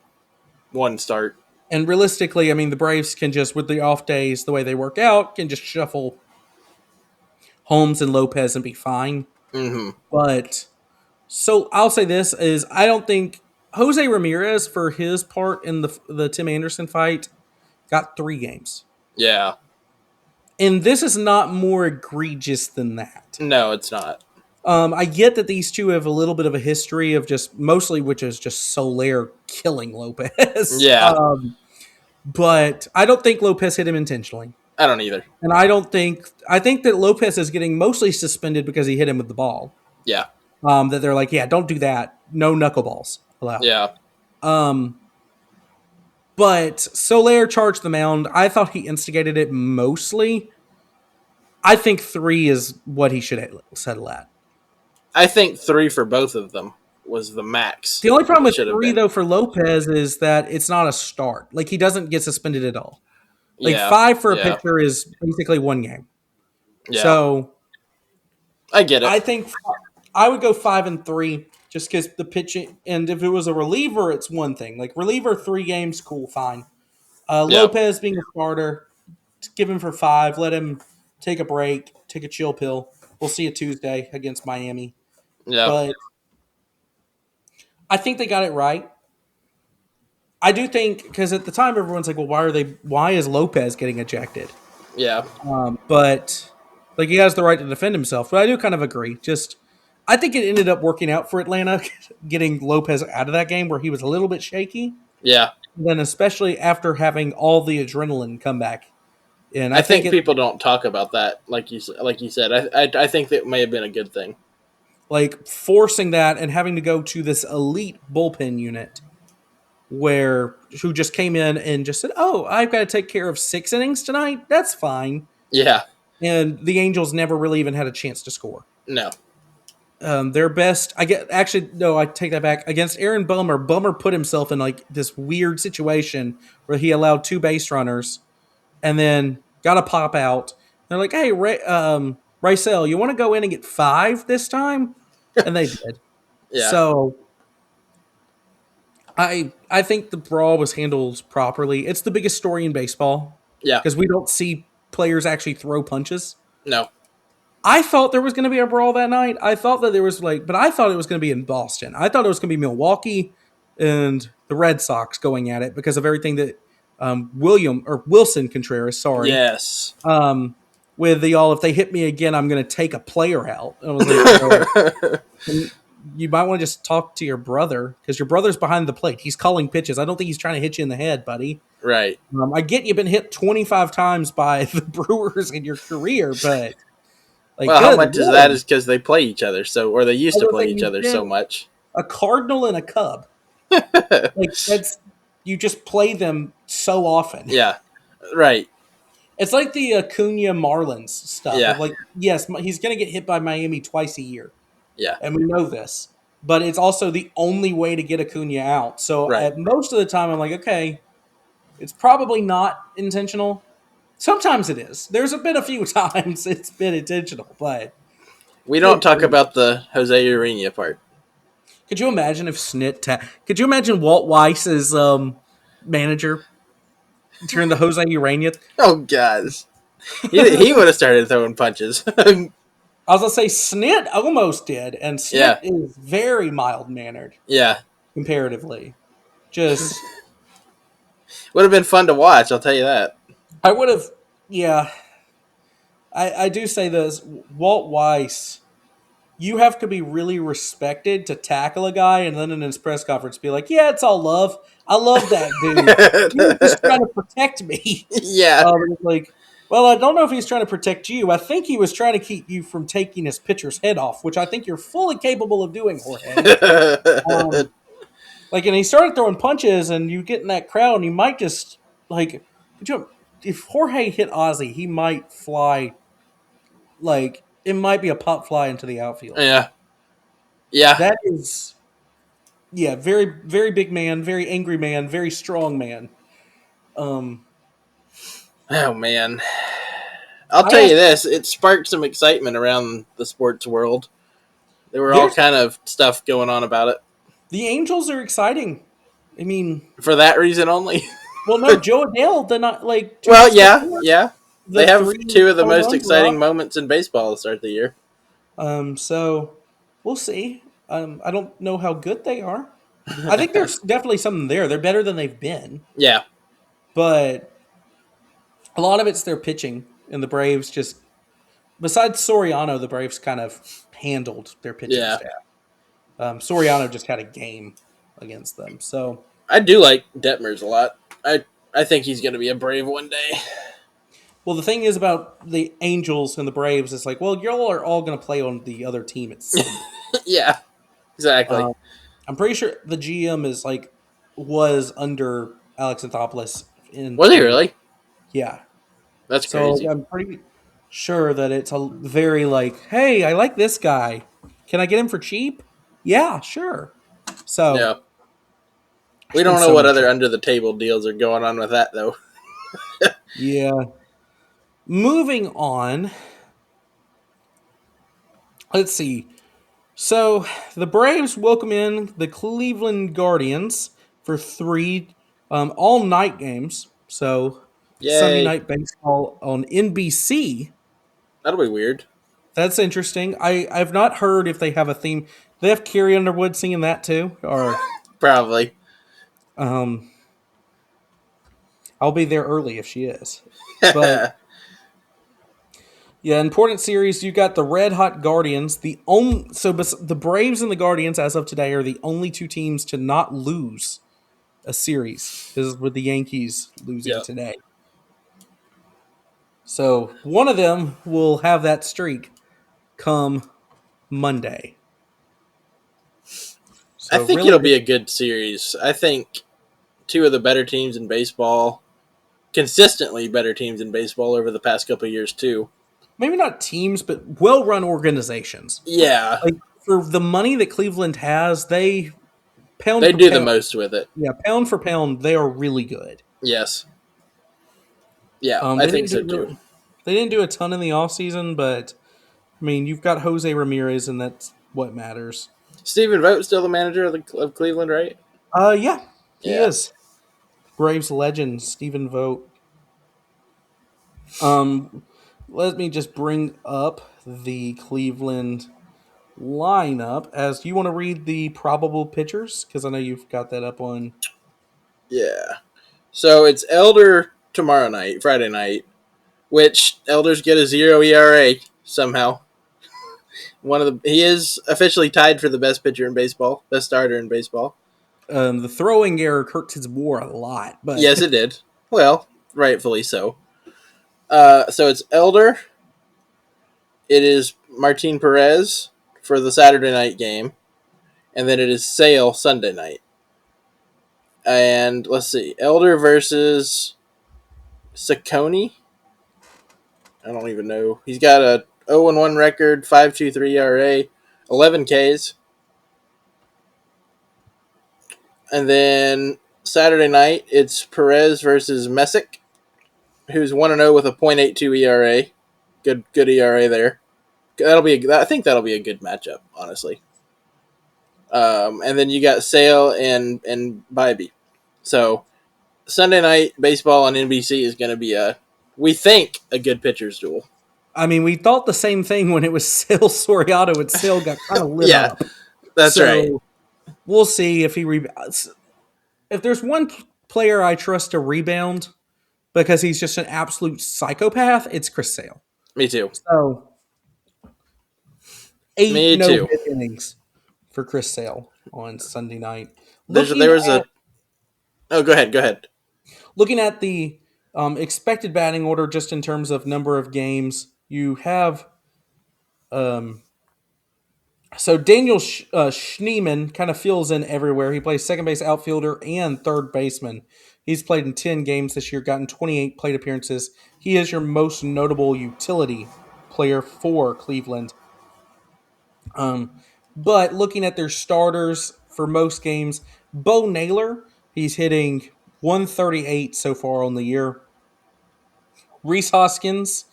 Speaker 2: one start.
Speaker 1: and realistically, I mean, the Braves can just with the off days, the way they work out, can just shuffle Holmes and Lopez and be fine.
Speaker 2: Hmm.
Speaker 1: But so I'll say this is I don't think Jose Ramirez for his part in the Tim Anderson fight got 3 games.
Speaker 2: Yeah,
Speaker 1: And this is not more egregious than that.
Speaker 2: no, it's not.
Speaker 1: I get that these two have a little bit of a history of just mostly, which is just Soler killing Lopez.
Speaker 2: Yeah,
Speaker 1: But I don't think Lopez hit him intentionally.
Speaker 2: I don't either.
Speaker 1: And I think that Lopez is getting mostly suspended because he hit him with the ball.
Speaker 2: Yeah,
Speaker 1: That they're like, yeah, don't do that. No knuckleballs allowed.
Speaker 2: yeah,
Speaker 1: Um, but Soler charged the mound. I thought he instigated it mostly. I think 3 is what he should settle at.
Speaker 2: I think 3 for both of them was the max
Speaker 1: The only problem
Speaker 2: it
Speaker 1: with
Speaker 2: should have
Speaker 1: 3
Speaker 2: been.
Speaker 1: though for Lopez is that it's not a start. Like he doesn't get suspended at all. Like
Speaker 2: Yeah,
Speaker 1: 5 for a
Speaker 2: yeah,
Speaker 1: pitcher is basically 1 game.
Speaker 2: yeah.
Speaker 1: So
Speaker 2: I get it.
Speaker 1: I think I would go 5-3 just because the pitching. And if it was a reliever, it's one thing. Like reliever 3 games, cool, fine.
Speaker 2: Yeah,
Speaker 1: Lopez being a starter, give him for 5. Let him take a break, take a chill pill. We'll see you Tuesday against Miami.
Speaker 2: yeah,
Speaker 1: But I think they got it right. I do think because at the time everyone's like, well, why is Lopez getting ejected?
Speaker 2: Yeah,
Speaker 1: But like he has the right to defend himself. But I do kind of agree. Just I think it ended up working out for Atlanta, getting Lopez out of that game where he was a little bit shaky.
Speaker 2: yeah.
Speaker 1: Then especially after having all the adrenaline come back, and
Speaker 2: I
Speaker 1: I think
Speaker 2: think
Speaker 1: it
Speaker 2: people don't talk about that, like you said. I think that may have been a good thing.
Speaker 1: like forcing that and having to go to this elite bullpen unit where who just came in and just said, "Oh, I've got to take care of 6 innings tonight. That's fine."
Speaker 2: Yeah,
Speaker 1: And the Angels never really even had a chance to score.
Speaker 2: no,
Speaker 1: Their best, I get actually no, I take that back. Against Aaron Bummer, Bummer put himself in like this weird situation where he allowed 2 base runners and then got a pop out. They're like, "Hey, Rysel, you want to go in and get 5 this time?" And they did.
Speaker 2: yeah,
Speaker 1: So I think the brawl was handled properly. It's the biggest story in baseball
Speaker 2: yeah,
Speaker 1: because we don't see players actually throw punches.
Speaker 2: no,
Speaker 1: I thought there was going to be a brawl that night. I thought that there was but I thought it was going to be in Boston. I thought it was going to be Milwaukee and the Red Sox going at it because of everything that Wilson Contreras, sorry,
Speaker 2: yes.
Speaker 1: um, with the all if they hit me again, I'm going to take a player out. And I was like, well, you might want to just talk to your brother because your brother's behind the plate. He's calling pitches. I don't think he's trying to hit you in the head, buddy.
Speaker 2: Right.
Speaker 1: I get you've been hit 25 times by the Brewers in your career, but like,
Speaker 2: Well, how
Speaker 1: good
Speaker 2: much is that
Speaker 1: lord.
Speaker 2: is because they play each other or they
Speaker 1: I
Speaker 2: used to
Speaker 1: was
Speaker 2: play
Speaker 1: saying
Speaker 2: each
Speaker 1: you've
Speaker 2: other so
Speaker 1: been
Speaker 2: much.
Speaker 1: a Cardinal and a Cub. Like that's you just play them so often.
Speaker 2: Yeah, right.
Speaker 1: It's like the Acuna Marlins stuff of
Speaker 2: Yeah,
Speaker 1: like, yes, he's going to get hit by Miami twice a year,
Speaker 2: yeah,
Speaker 1: and we know this. But it's also the only way to get Acuna out. So
Speaker 2: right.
Speaker 1: at most of the time, I'm like, okay, it's probably not intentional. Sometimes it is. There's been a few times it's been intentional, but
Speaker 2: We don't
Speaker 1: good
Speaker 2: talk
Speaker 1: grief.
Speaker 2: about the Jose Urena part.
Speaker 1: Could you imagine if could you imagine Walt Weiss as manager during the Jose Urania?
Speaker 2: Oh, gosh. He would have started throwing punches.
Speaker 1: I was gonna say Snit almost did, and Snit
Speaker 2: Yeah,
Speaker 1: is very mild mannered
Speaker 2: yeah.
Speaker 1: comparatively. Just
Speaker 2: Would have been fun to watch, I'll tell you that.
Speaker 1: I would have, yeah. I do say this, Walt Weiss. You have to be really respected to tackle a guy, and then in his press conference be like, "Yeah, it's all love. I love that dude. He was just trying to protect me."
Speaker 2: Yeah.
Speaker 1: It's like, well, I don't know if he's trying to protect you. I think he was trying to keep you from taking his pitcher's head off, which I think you're fully capable of doing, Jorge. Um, like, and he started throwing punches, and you get in that crowd, and you might just like, could you? If Jorge hit Ozzy, he might fly. Like, it might be a pop fly into the outfield.
Speaker 2: Yeah. Yeah.
Speaker 1: That is, yeah, very, very big man, very angry man, very strong man. Um,
Speaker 2: Oh, man. I'll
Speaker 1: I
Speaker 2: tell you
Speaker 1: asked,
Speaker 2: this, it sparked some excitement around the sports world. There were all
Speaker 1: there's
Speaker 2: kind of stuff going on about it.
Speaker 1: the Angels are exciting. I mean,
Speaker 2: For that reason only.
Speaker 1: well, no, Joe Adele did not like 2 weeks
Speaker 2: Well, yeah,
Speaker 1: before
Speaker 2: yeah.
Speaker 1: the
Speaker 2: They have
Speaker 1: three
Speaker 2: two of the
Speaker 1: home
Speaker 2: most
Speaker 1: runs were
Speaker 2: exciting
Speaker 1: off.
Speaker 2: moments in baseball to start the year.
Speaker 1: So we'll see. I don't know how good they are. I think there's definitely something there. They're better than they've been,
Speaker 2: Yeah.
Speaker 1: but a lot of it's their pitching, and the Braves just besides Soriano, the Braves kind of handled their pitching
Speaker 2: Yeah.
Speaker 1: staff. Soriano just had a game against them. So,
Speaker 2: I do like Detmers a lot. I think he's going to be a Brave one day.
Speaker 1: well, the thing is about the Angels and the Braves, it's like, well, y'all are all going to play on the other team at some point.
Speaker 2: Yeah, exactly.
Speaker 1: Um, I'm pretty sure the GM is like was under Alex Anthopoulos in
Speaker 2: Was he
Speaker 1: Cleveland.
Speaker 2: really?
Speaker 1: Yeah.
Speaker 2: That's
Speaker 1: So
Speaker 2: crazy.
Speaker 1: I'm pretty sure that it's a very like, hey, I like this guy. Can I get him for cheap? Yeah, sure.
Speaker 2: Yeah.
Speaker 1: So
Speaker 2: We
Speaker 1: there's been
Speaker 2: don't know
Speaker 1: so
Speaker 2: what
Speaker 1: much.
Speaker 2: other under the table deals are going on with that, though.
Speaker 1: Yeah. Moving on. Let's see. So the Braves welcome in the Cleveland Guardians for 3 all night games. So Sunday
Speaker 2: Yay.
Speaker 1: night baseball on NBC.
Speaker 2: That'll be weird.
Speaker 1: That's interesting. I've not heard if they have a theme. They have Carrie Underwood singing that too, or
Speaker 2: Probably.
Speaker 1: um, I'll be there early if she is. But yeah, important series. You got the Red Hot Guardians. The Braves and the Guardians, as of today, are the only two teams to not lose a series. This is with the Yankees losing
Speaker 2: Yep.
Speaker 1: today. So one of them will have that streak come Monday.
Speaker 2: I
Speaker 1: So
Speaker 2: think
Speaker 1: really,
Speaker 2: it'll be a good series. I think two of the better teams in baseball, consistently better teams in baseball over the past couple of years too.
Speaker 1: maybe not teams, but well-run organizations.
Speaker 2: Yeah,
Speaker 1: Like for the money that Cleveland has, they pound
Speaker 2: they
Speaker 1: for
Speaker 2: do the
Speaker 1: pound,
Speaker 2: most with it.
Speaker 1: yeah, pound for pound, they are really good.
Speaker 2: Yes. Yeah,
Speaker 1: Um,
Speaker 2: I
Speaker 1: they
Speaker 2: think
Speaker 1: didn't
Speaker 2: so
Speaker 1: do
Speaker 2: too.
Speaker 1: really, they didn't do a ton in the offseason, but I mean, you've got Jose Ramirez, and that's what matters.
Speaker 2: Stephen Vogt still the manager of Cleveland, right?
Speaker 1: Yeah, he
Speaker 2: Yeah.
Speaker 1: is Braves legend Stephen Vogt. Um, let me just bring up the Cleveland lineup as you want to read the probable pitchers because I know you've got that up on.
Speaker 2: Yeah. So it's Elder tomorrow night, Friday night, which Elders get a 0 ERA somehow. He is officially tied for the best pitcher in baseball, best starter in baseball.
Speaker 1: The throwing error hurt his WAR a lot, but
Speaker 2: Yes, it did. Well, rightfully so. So it's Elder. It is Martin Perez for the Saturday night game, and then it is Sale Sunday night. And let's see, Elder versus Saccone. I don't even know. He's got a 0-1 record, 5.23 ERA, 11 Ks. And then Saturday night, it's Perez versus Messick, who's 1-0 with a .82 ERA. Good ERA there. I think that'll be a good matchup, honestly. And then you got Sale and Bybee. So Sunday night baseball on NBC is going to be we think a good pitcher's duel.
Speaker 1: I mean, we thought the same thing when it was Sale Soriano and Sale got kind of lit
Speaker 2: Yeah,
Speaker 1: up.
Speaker 2: that's right.
Speaker 1: So we'll see if he rebounds. If there's one player I trust to rebound because he's just an absolute psychopath, it's Chris Sale.
Speaker 2: Me too.
Speaker 1: So eight
Speaker 2: Me
Speaker 1: no
Speaker 2: too.
Speaker 1: hit innings for Chris Sale on Sunday night.
Speaker 2: There
Speaker 1: Looking
Speaker 2: was
Speaker 1: at
Speaker 2: a. Oh, go ahead. Go ahead.
Speaker 1: looking at the expected batting order, just in terms of number of games, you have um, so Daniel Schneeman kind of fills in everywhere. He plays second base, outfielder, and third baseman. He's played in 10 games this year, gotten 28 plate appearances. He is your most notable utility player for Cleveland. Um, but looking at their starters for most games, Bo Naylor, he's hitting 138 so far on the year. Reese Hoskins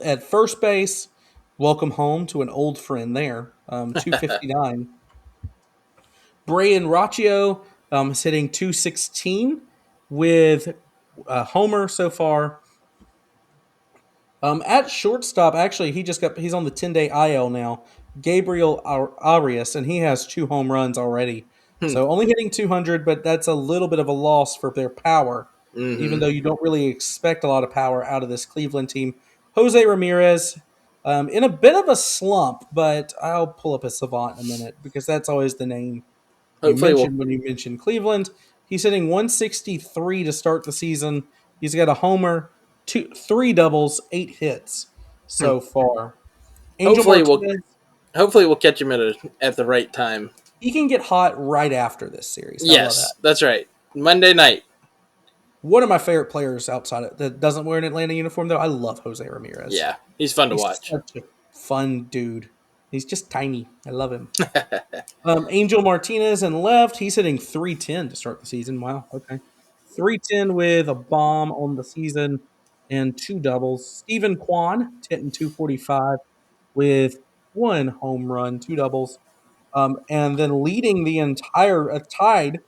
Speaker 1: at first base. Welcome home to an old friend there. 259. Brayan Rocchio is hitting 216 with Homer so far. At shortstop, actually, he's on the 10-day IL now. Gabriel Arias, and he has 2 home runs already.
Speaker 2: Hmm.
Speaker 1: So only hitting 200, but that's a little bit of a loss for their power, even
Speaker 2: Mm-hmm.
Speaker 1: though you don't really expect a lot of power out of this Cleveland team. Jose Ramirez, in a bit of a slump, but I'll pull up a savant in a minute because that's always the name you
Speaker 2: Hopefully, we'll.
Speaker 1: mentioned when you mentioned Cleveland. He's hitting 163 to start the season. He's got a homer, three doubles, 8 hits
Speaker 2: Hmm.
Speaker 1: so far. Angel
Speaker 2: Hopefully, we'll.
Speaker 1: Martinez,
Speaker 2: Hopefully, we'll catch him at the right time.
Speaker 1: he can get hot right after this series. How about that?
Speaker 2: Yes, that's right. Monday night.
Speaker 1: One of my favorite players outside of that doesn't wear an Atlanta uniform though. I love Jose Ramirez.
Speaker 2: Yeah, he's fun to
Speaker 1: He's
Speaker 2: watch.
Speaker 1: such a fun dude. He's just tiny. I love him. Angel Martinez and left. He's hitting 310 to start the season. Wow. Okay. 310 with a bomb on the season and two doubles. Stephen Kwan hitting 245 with 1 home run, two doubles. And then leading the entire tied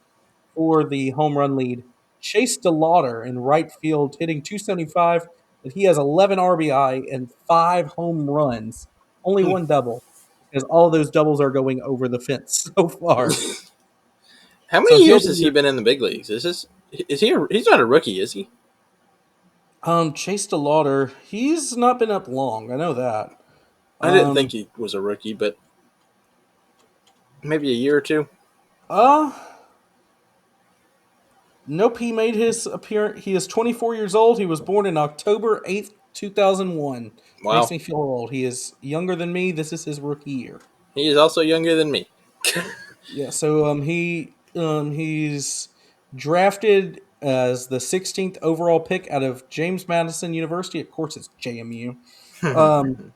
Speaker 1: for the home run lead, Chase DeLauder in right field hitting 275, but he has 11 RBI and 5 home runs, only
Speaker 2: Hmm.
Speaker 1: one double because all of those doubles are going over the fence so far.
Speaker 2: How
Speaker 1: So
Speaker 2: many
Speaker 1: he'll
Speaker 2: years
Speaker 1: be
Speaker 2: has he been in the big leagues? He's not a rookie, is he?
Speaker 1: Chase DeLauder. He's not been up long. I know that.
Speaker 2: I didn't think
Speaker 1: Um,
Speaker 2: he was a rookie, but maybe a year or two.
Speaker 1: uh, nope. He made his appearance. He is 24 years old. He was born in October 8th, 2001. Makes
Speaker 2: Wow.
Speaker 1: me feel old. He is younger than me. This is his rookie year.
Speaker 2: He is also younger than me.
Speaker 1: Yeah. So he's drafted as the 16th overall pick out of James Madison University. Of course, it's JMU. Um,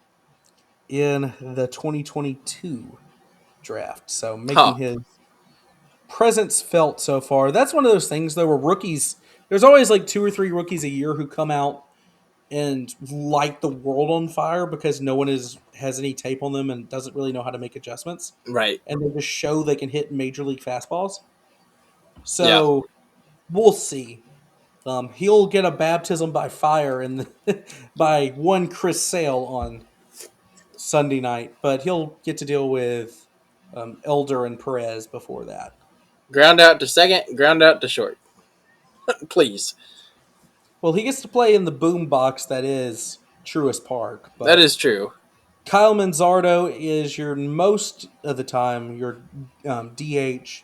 Speaker 1: in the 2022 draft. So making
Speaker 2: Huh.
Speaker 1: his presence felt so far. That's one of those things though where rookies there's always like two or three rookies a year who come out and light the world on fire because no one has any tape on them and doesn't really know how to make adjustments.
Speaker 2: Right.
Speaker 1: And they just show they can hit major league fastballs.
Speaker 2: Yeah.
Speaker 1: So we'll see. He'll get a baptism by fire and by one Chris Sale on Sunday night, but he'll get to deal with Elder and Perez before that.
Speaker 2: Ground out to second, ground out to short. Please.
Speaker 1: Well, he gets to play in the boom box that is Truist Park,
Speaker 2: That
Speaker 1: but
Speaker 2: is true.
Speaker 1: Kyle Manzardo is your most of the time your DH,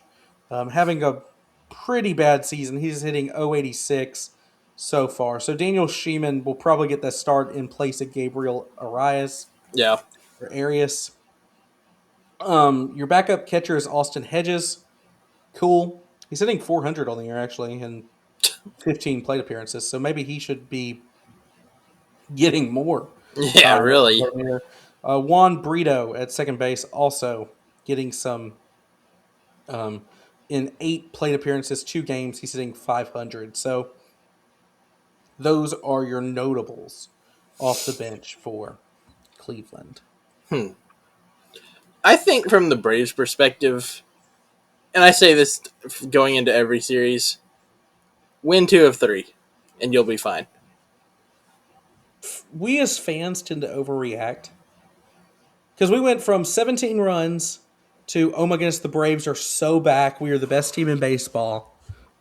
Speaker 1: having a pretty bad season. He's hitting 086 so far. So Daniel Sheeman will probably get that start in place of Gabriel Arias
Speaker 2: Yeah.
Speaker 1: or Arias. Your backup catcher is Austin Hedges. Cool. He's hitting 400 on the year actually, and 15 plate appearances. So maybe he should be getting more
Speaker 2: Yeah,
Speaker 1: time.
Speaker 2: really.
Speaker 1: Juan Brito at second base also getting some um, in 8 plate appearances, 2 games. He's hitting 500. So those are your notables off the bench for Cleveland.
Speaker 2: Hmm. I think from the Braves' perspective, and I say this going into every series, win 2 of 3, and you'll be fine.
Speaker 1: We as fans tend to overreact because we went from 17 runs to oh my goodness, the Braves are so back. We are the best team in baseball.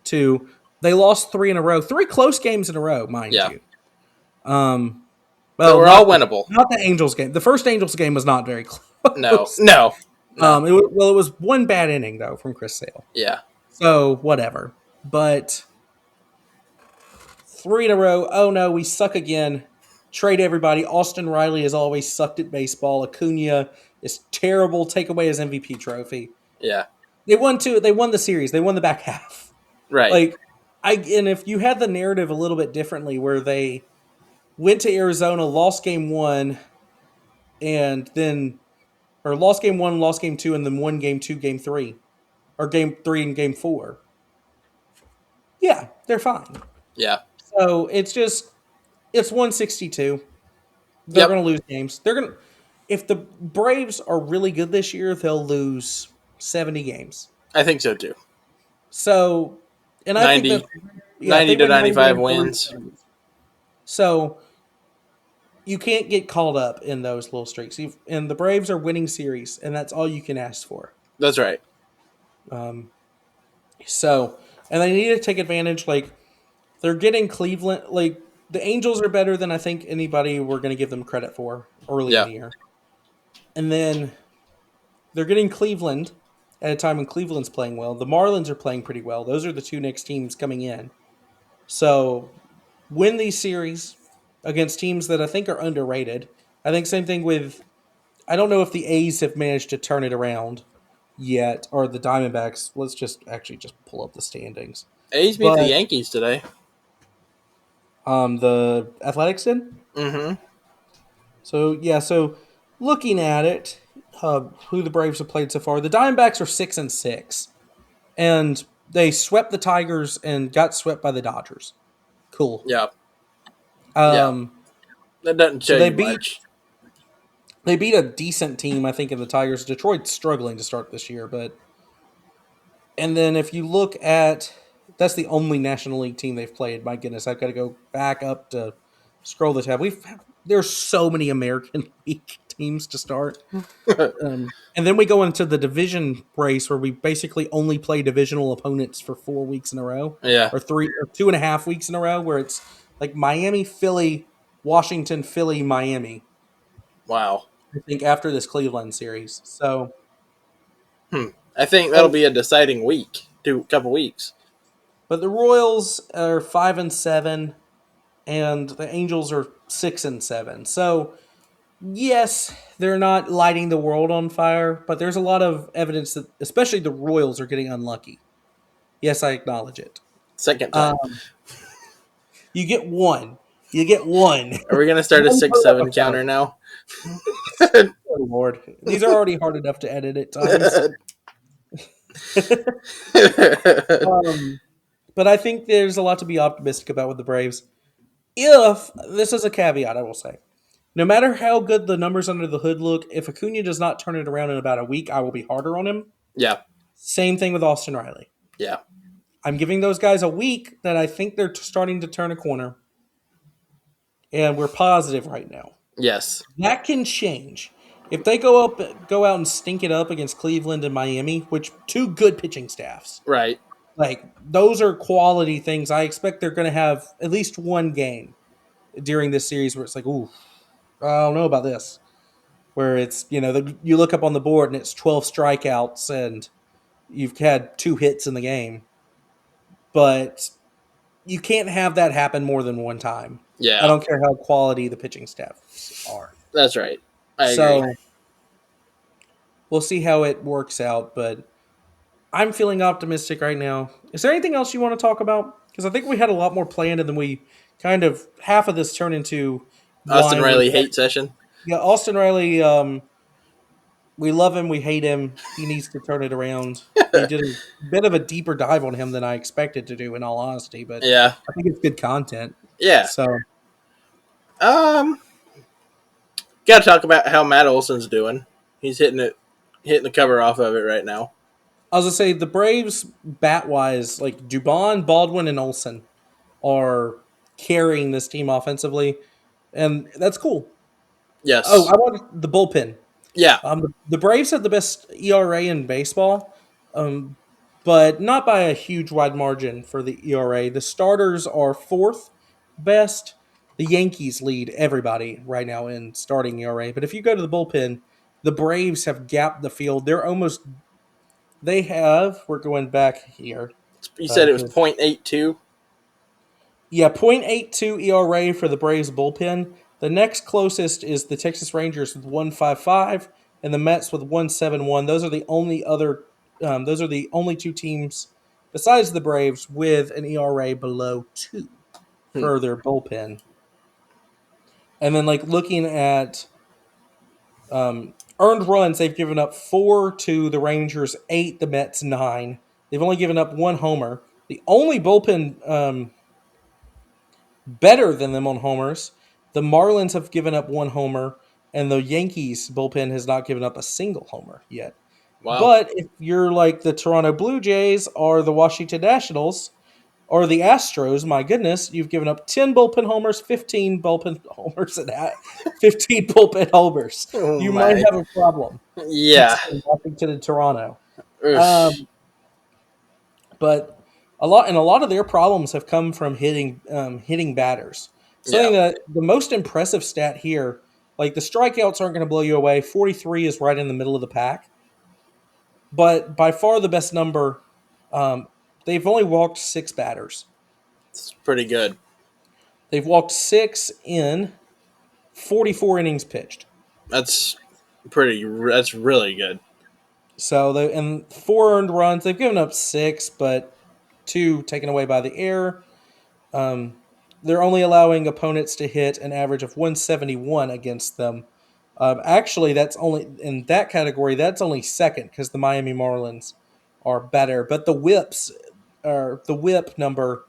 Speaker 1: To they lost 3 in a row, 3 close games in a row, mind
Speaker 2: Yeah.
Speaker 1: you. Um,
Speaker 2: That
Speaker 1: well,
Speaker 2: were all winnable.
Speaker 1: not the Angels game. The first Angels game was not very
Speaker 2: No.
Speaker 1: close.
Speaker 2: No. No.
Speaker 1: It was one bad inning though from Chris Sale.
Speaker 2: Yeah.
Speaker 1: So whatever. But 3 in a row. Oh no, we suck again. Trade everybody. Austin Riley has always sucked at baseball. Acuna is terrible. Take away his MVP trophy.
Speaker 2: Yeah.
Speaker 1: They won two. They won the series. They won the back half.
Speaker 2: Right.
Speaker 1: Like and if you had the narrative a little bit differently, where they went to Arizona, lost game one, and then or lost game one, lost game two, and then won game two, game three, or game three and game four. Yeah, they're fine.
Speaker 2: Yeah.
Speaker 1: So it's 162. They're
Speaker 2: Yep.
Speaker 1: going to lose games. They're going to if the Braves are really good this year, they'll lose 70 games.
Speaker 2: I think so too.
Speaker 1: So, and I think that
Speaker 2: 90,
Speaker 1: yeah, if
Speaker 2: 90
Speaker 1: they
Speaker 2: to
Speaker 1: win 90
Speaker 2: 95
Speaker 1: and 30,
Speaker 2: wins.
Speaker 1: so you can't get caught up in those little streaks. And the Braves are winning series, and that's all you can ask for.
Speaker 2: That's right.
Speaker 1: Um, so, and they need to take advantage. Like they're getting Cleveland. Like the Angels are better than I think anybody we're going to give them credit for early in
Speaker 2: Yeah.
Speaker 1: the year. And then they're getting Cleveland at a time when Cleveland's playing well. The Marlins are playing pretty well. Those are the two next teams coming in. So win these series against teams that I think are underrated. I think same thing with I don't know if the A's have managed to turn it around yet, or the Diamondbacks. Let's just actually just pull up the standings.
Speaker 2: A's beat the
Speaker 1: But
Speaker 2: Yankees today.
Speaker 1: the Athletics did.
Speaker 2: Mm-hmm.
Speaker 1: So yeah, so looking at it, who the Braves have played so far, the Diamondbacks are 6-6, and they swept the Tigers and got swept by the Dodgers. Cool.
Speaker 2: Yeah. Yeah.
Speaker 1: Um,
Speaker 2: That doesn't
Speaker 1: so
Speaker 2: show you much.
Speaker 1: they beat a decent team, I think, in the Tigers. Detroit's struggling to start this year, but and then if you look at that's the only National League team they've played. My goodness, I've got to go back up to scroll the tab. There's so many American League teams to start. And then we go into the division race where we basically only play divisional opponents for 4 weeks in a row,
Speaker 2: Yeah.
Speaker 1: or 2.5 weeks in a row, where it's like Miami, Philly, Washington, Philly, Miami.
Speaker 2: Wow.
Speaker 1: I think after this Cleveland series. So,
Speaker 2: I think that'll
Speaker 1: but
Speaker 2: be a deciding week, couple weeks.
Speaker 1: but the Royals are 5-7, and the Angels are 6-7. So yes, they're not lighting the world on fire, but there's a lot of evidence that, especially the Royals, are getting unlucky. Yes, I acknowledge it.
Speaker 2: Second time.
Speaker 1: Um, you get one. You get one.
Speaker 2: Are we gonna start a
Speaker 1: One
Speaker 2: six
Speaker 1: per
Speaker 2: seven
Speaker 1: episode.
Speaker 2: counter now?
Speaker 1: Oh Lord, these are already hard enough to edit at times. um, but I think there's a lot to be optimistic about with the Braves. If this is a caveat, I will say, no matter how good the numbers under the hood look, if Acuna does not turn it around in about a week, I will be harder on him.
Speaker 2: Yeah.
Speaker 1: Same thing with Austin Riley.
Speaker 2: Yeah.
Speaker 1: I'm giving those guys a week that I think they're starting to turn a corner, and we're positive right now.
Speaker 2: Yes.
Speaker 1: That can change. If they go out and stink it up against Cleveland and Miami, which two good pitching staffs,
Speaker 2: Right.
Speaker 1: like those are quality things. I expect they're going to have at least one game during this series where it's like, ooh, I don't know about this. Where it's you look up on the board and it's 12 strikeouts and you've had 2 hits in the game, but you can't have that happen more than one time. I
Speaker 2: Yeah.
Speaker 1: don't care how quality the pitching staffs are.
Speaker 2: That's right. I agree.
Speaker 1: So we'll see how it works out, but I'm feeling optimistic right now. Is there anything else you want to talk about? Because I think we had a lot more planned, and then we kind of half of this turned into
Speaker 2: Austin
Speaker 1: why we
Speaker 2: Riley hate session.
Speaker 1: yeah Austin Riley. We love him, we hate him. He needs to turn it around. We did a bit of a deeper dive on him than I expected to do, in all honesty, but
Speaker 2: Yeah.
Speaker 1: I think it's good content.
Speaker 2: Yeah.
Speaker 1: So
Speaker 2: Um. Got to talk about how Matt Olson's doing. He's hitting the cover off of it right now.
Speaker 1: I was gonna say the Braves bat wise, like Dubon, Baldwin, and Olson are carrying this team offensively, and that's cool. Oh,
Speaker 2: Yes.
Speaker 1: I wanted the bullpen.
Speaker 2: Yeah.
Speaker 1: The Braves have the best ERA in baseball, but not by a huge wide margin for the ERA. The starters are fourth best. The Yankees lead everybody right now in starting ERA. But if you go to the bullpen, the Braves have gapped the field. They have, we're going back here.
Speaker 2: You said it was
Speaker 1: 'Cause
Speaker 2: .82.
Speaker 1: Yeah, .82 ERA for the Braves bullpen. The next closest is the Texas Rangers with 1.55 and the Mets with 1.71. Those are the only other those are the only two teams besides the Braves with an ERA below 2
Speaker 2: Hmm.
Speaker 1: for their bullpen. And then like looking at earned runs, they've given up 4 to the Rangers, 8 the Mets, 9. They've only given up 1 homer. The only bullpen better than them on homers. The Marlins have given up 1 homer, and the Yankees bullpen has not given up a single homer yet.
Speaker 2: Wow.
Speaker 1: But if you're like the Toronto Blue Jays or the Washington Nationals or the Astros, my goodness, you've given up 10 bullpen homers, 15 bullpen homers, and 15 bullpen homers.
Speaker 2: Oh
Speaker 1: You might
Speaker 2: my.
Speaker 1: have a problem
Speaker 2: Yeah.
Speaker 1: between Washington and Toronto.
Speaker 2: Oof.
Speaker 1: Um, but a lot of their problems have come from hitting batters.
Speaker 2: Yeah.
Speaker 1: Something that the most impressive stat here, like the strikeouts aren't going to blow you away. 43 is right in the middle of the pack, but by far the best number. Um, they've only walked 6 batters.
Speaker 2: It's pretty good.
Speaker 1: They've walked 6 in 44 innings pitched.
Speaker 2: That's That's really good.
Speaker 1: So they and 4 earned runs. They've given up 6, but 2 taken away by the error. Um, they're only allowing opponents to hit an average of 171 against them. Actually, that's only in that category. That's only second because the Miami Marlins are better. But the whip number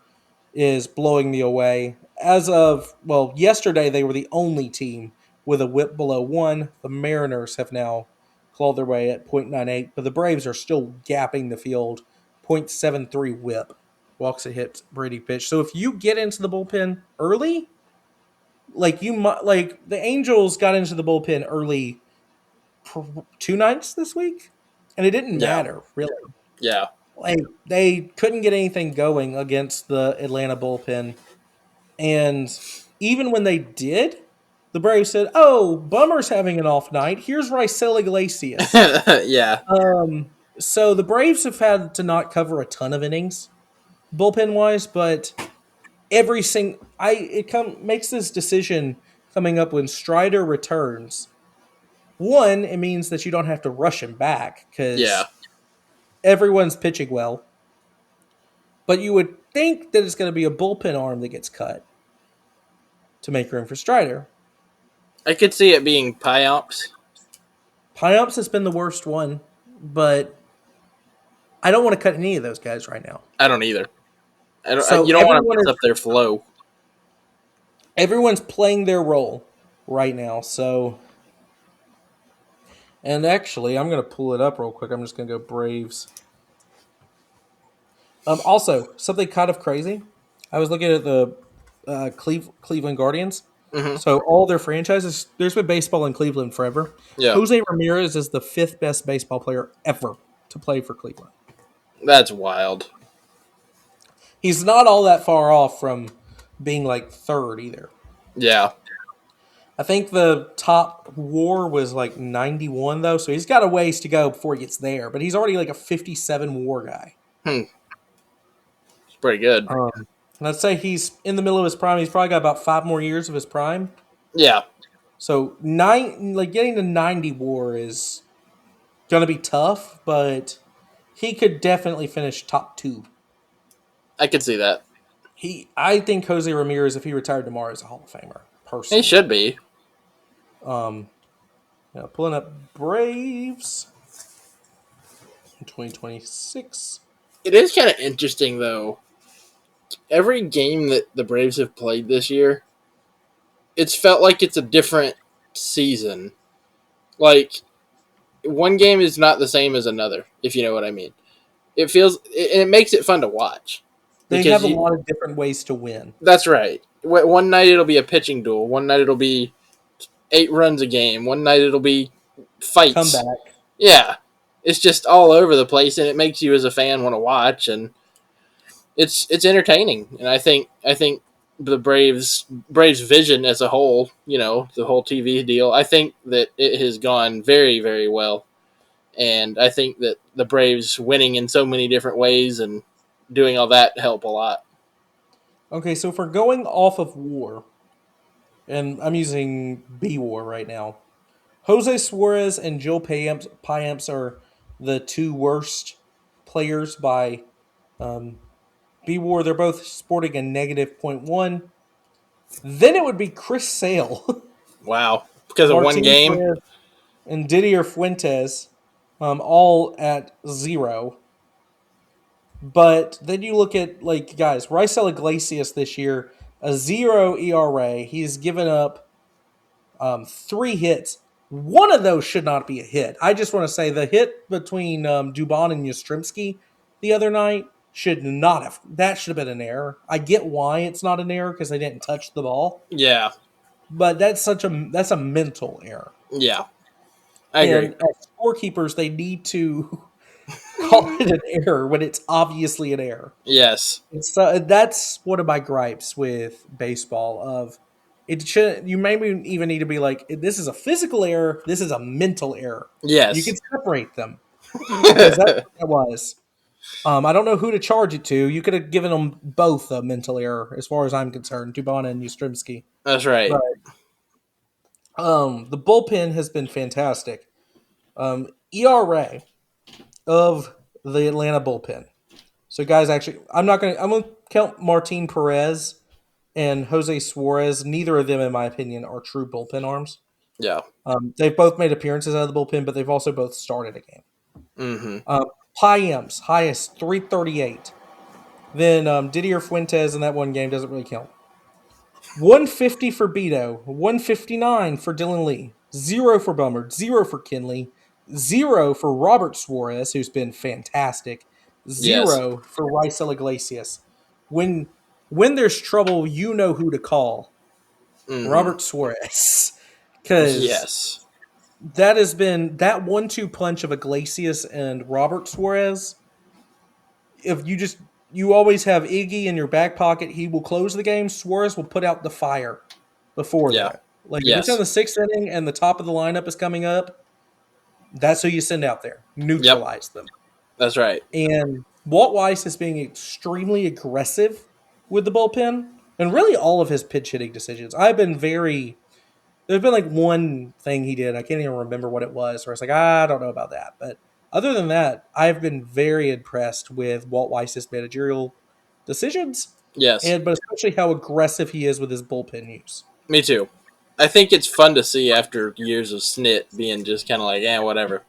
Speaker 1: is blowing me away. As of yesterday they were the only team with a whip below 1. The Mariners have now clawed their way at .98, but the Braves are still gapping the field. .73 whip. Walks a hit, Brady pitch. So if you get into the bullpen early, like like the Angels got into the bullpen early 2 nights this week, and it didn't
Speaker 2: Yeah.
Speaker 1: matter really.
Speaker 2: Yeah.
Speaker 1: Like they couldn't get anything going against the Atlanta bullpen, and even when they did, the Braves said, "Oh, Bummer's having an off night. Here's Rysel Iglesias."
Speaker 2: Yeah.
Speaker 1: So the Braves have had to not cover a ton of innings bullpen wise, but every single makes this decision coming up when Strider returns. One, it means that you don't have to rush him back
Speaker 2: Yeah.
Speaker 1: because everyone's pitching well. But you would think that it's going to be a bullpen arm that gets cut to make room for Strider.
Speaker 2: I could see it being Pyomps.
Speaker 1: Pyomps has been the worst one, but I don't want to cut any of those guys right now.
Speaker 2: I don't either. I don't.
Speaker 1: So
Speaker 2: You don't want to mess up their flow.
Speaker 1: everyone's playing their role right now. So, and actually, I'm going to pull it up real quick. I'm just going to go Braves. Also, something kind of crazy. I was looking at the Cleveland Guardians.
Speaker 2: Hmm.
Speaker 1: So all their franchises, there's been baseball in Cleveland forever.
Speaker 2: Yeah.
Speaker 1: Jose Ramirez is the fifth best baseball player ever to play for Cleveland.
Speaker 2: That's wild.
Speaker 1: He's not all that far off from being like third either.
Speaker 2: Yeah.
Speaker 1: I think the top WAR was like 91 though, so he's got a ways to go before he gets there. But he's already like a 57 WAR guy.
Speaker 2: Hmm. It's pretty good.
Speaker 1: And I'd say he's in the middle of his prime. He's probably got about 5 more years of his prime.
Speaker 2: Yeah.
Speaker 1: So getting to 90 WAR is gonna be tough, but he could definitely finish top two.
Speaker 2: I could see that.
Speaker 1: I think Jose Ramirez, if he retired tomorrow, is a Hall of Famer.
Speaker 2: He
Speaker 1: Personally,
Speaker 2: should be.
Speaker 1: um, pulling up Braves in 2026.
Speaker 2: It is kind of interesting though. Every game that the Braves have played this year, it's felt like it's a different season. Like one game is not the same as another, if you know what I mean. It makes it fun to watch
Speaker 1: They
Speaker 2: because
Speaker 1: have a lot of different ways to win.
Speaker 2: that's right. One night it'll be a pitching duel. One night it'll be 8 runs a game. One night it'll be fights.
Speaker 1: Comeback.
Speaker 2: Yeah, it's just all over the place, and it makes you as a fan want to watch, and it's entertaining. And I think the Braves vision as a whole, the whole TV deal, I think that it has gone very, very well. And I think that the Braves winning in so many different ways and doing all that help a lot.
Speaker 1: Okay, so if we're going off of WAR, and I'm using B WAR right now, Jose Suarez and Joe Payamps are the two worst players by B WAR. They're both sporting a negative .1. Then it would be Chris Sale,
Speaker 2: Wow. Because of one
Speaker 1: Martin
Speaker 2: game?
Speaker 1: Perez, and Didier Fuentes, all at 0. But then you look at, like, guys, Rysel Iglesias this year, a 0 ERA. He's given up 3 hits. One of those should not be a hit. I just want to say the hit between Dubon and Yastrzemski the other night that should have been an error. I get why it's not an error because they didn't touch the ball,
Speaker 2: Yeah.
Speaker 1: but that's a mental error.
Speaker 2: Yeah. I agree.
Speaker 1: And as scorekeepers, they need to call it an error when it's obviously an error.
Speaker 2: Yes.
Speaker 1: That's one of my gripes with baseball. Of it should you maybe even need to be like, this is a physical error, this is a mental error. You
Speaker 2: Yes.
Speaker 1: can separate them because that's what that was. I don't know who to charge it to. You could have given them both a mental error, as far as I'm concerned, Dubon and Yastrzemski.
Speaker 2: That's right.
Speaker 1: But the bullpen has been fantastic. ERA of the Atlanta bullpen. So, guys, I'm gonna count Martin Perez and Jose Suarez. Neither of them, in my opinion, are true bullpen arms.
Speaker 2: Yeah.
Speaker 1: They've both made appearances out of the bullpen, but they've also both started a game.
Speaker 2: Mm-hmm.
Speaker 1: Payamps, highest 338. Then Didier Fuentes in that one game doesn't really count. 150 for Beto, 159 for Dylan Lee, 0 for Bummer, 0 for Kinley, 0 for Robert Suarez, who's been fantastic,
Speaker 2: Yes.
Speaker 1: 0 for Rysel Iglesias. When there's trouble, you know who to call.
Speaker 2: Mm-hmm.
Speaker 1: Robert Suarez. Because
Speaker 2: Yes.
Speaker 1: that has been that 1-2 punch of Iglesias and Robert Suarez. If you just you always have Iggy in your back pocket, he will close the game. Suarez will put out the fire before
Speaker 2: Yeah.
Speaker 1: that. Like if it's in
Speaker 2: Yes.
Speaker 1: the sixth inning and the top of the lineup is coming up, that's who you send out there.
Speaker 2: Yep.
Speaker 1: Neutralize them.
Speaker 2: That's right.
Speaker 1: And Walt Weiss is being extremely aggressive with the bullpen and really all of his pitch hitting decisions. I've been very there's been like one thing he did, I can't even remember what it was, where it's like, I don't know about that. But other than that, I've been very impressed with Walt Weiss's managerial decisions
Speaker 2: Yes.
Speaker 1: and but especially how aggressive he is with his bullpen use.
Speaker 2: Me too. I think it's fun to see after years of Snit being just kind of like, whatever.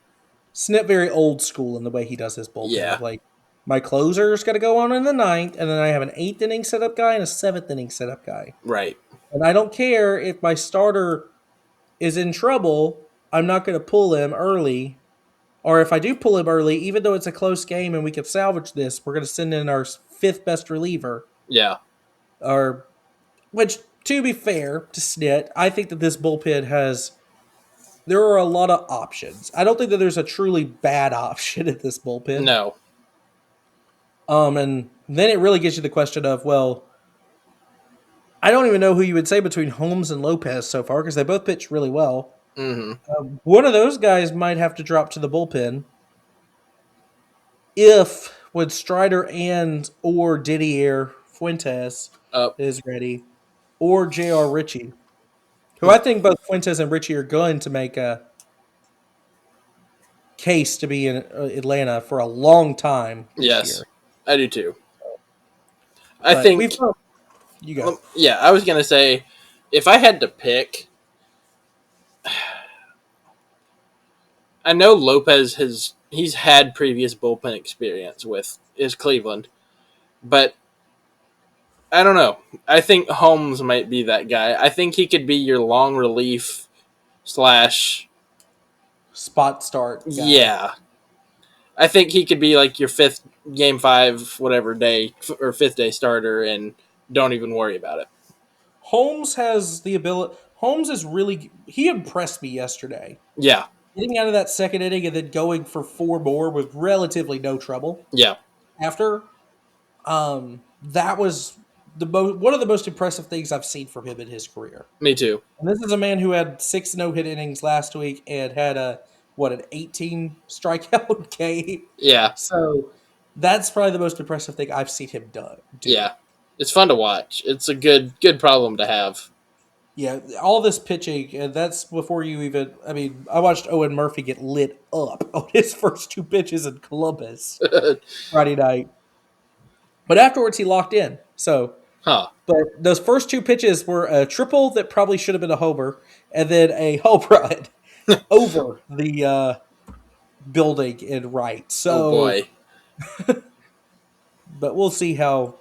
Speaker 1: Snip very old school in the way he does his bullpen
Speaker 2: Yeah.
Speaker 1: of like my closer's got to go on in the ninth, and then I have an eighth inning setup guy and a seventh inning setup guy.
Speaker 2: Right.
Speaker 1: And I don't care if my starter is in trouble, I'm not going to pull him early. Or if I do pull him early, even though it's a close game and we can salvage this, we're going to send in our fifth best reliever.
Speaker 2: Yeah.
Speaker 1: Or, which, to be fair to Snit, I think that this bullpen has. There are a lot of options. I don't think that there's a truly bad option at this bullpen.
Speaker 2: No.
Speaker 1: And then it really gets you the question of, well, I don't even know who you would say between Holmes and Lopez so far because they both pitch really well.
Speaker 2: Mm-hmm.
Speaker 1: One of those guys might have to drop to the bullpen if when Strider and or Didier Fuentes
Speaker 2: Up.
Speaker 1: is ready, or J.R. Ritchie, who I think both Fuentes and Ritchie are going to make a case to be in Atlanta for a long time this
Speaker 2: Yes.
Speaker 1: year.
Speaker 2: I do too. I
Speaker 1: But we've
Speaker 2: think,
Speaker 1: you go.
Speaker 2: yeah, I was going to say, if I had to pick, I know Lopez he's had previous bullpen experience with his Cleveland, but I don't know. I think Holmes might be that guy. I think he could be your long relief slash.
Speaker 1: Spot start guy.
Speaker 2: Yeah, I think he could be like your fifth game five whatever day or fifth day starter, and don't even worry about it.
Speaker 1: Holmes has the ability. Holmes is really. He impressed me yesterday.
Speaker 2: Yeah,
Speaker 1: Getting out of that second inning and then going for four more with relatively no trouble
Speaker 2: yeah,
Speaker 1: after. That was one of the most impressive things I've seen from him in his career.
Speaker 2: me too.
Speaker 1: And this is a man who had 6 no-hit innings last week and had an 18 strikeout game.
Speaker 2: Yeah,
Speaker 1: So that's probably the most impressive thing I've seen him do.
Speaker 2: yeah. It's fun to watch. It's a good problem to have.
Speaker 1: Yeah, all this pitching, and that's before you even. I mean, I watched Owen Murphy get lit up on his first 2 pitches in Columbus Friday night, but afterwards he locked in. So,
Speaker 2: Huh.
Speaker 1: but those first 2 pitches were a triple that probably should have been a homer, and then a home run over the building in right.
Speaker 2: Oh
Speaker 1: So,
Speaker 2: boy.
Speaker 1: but we'll see how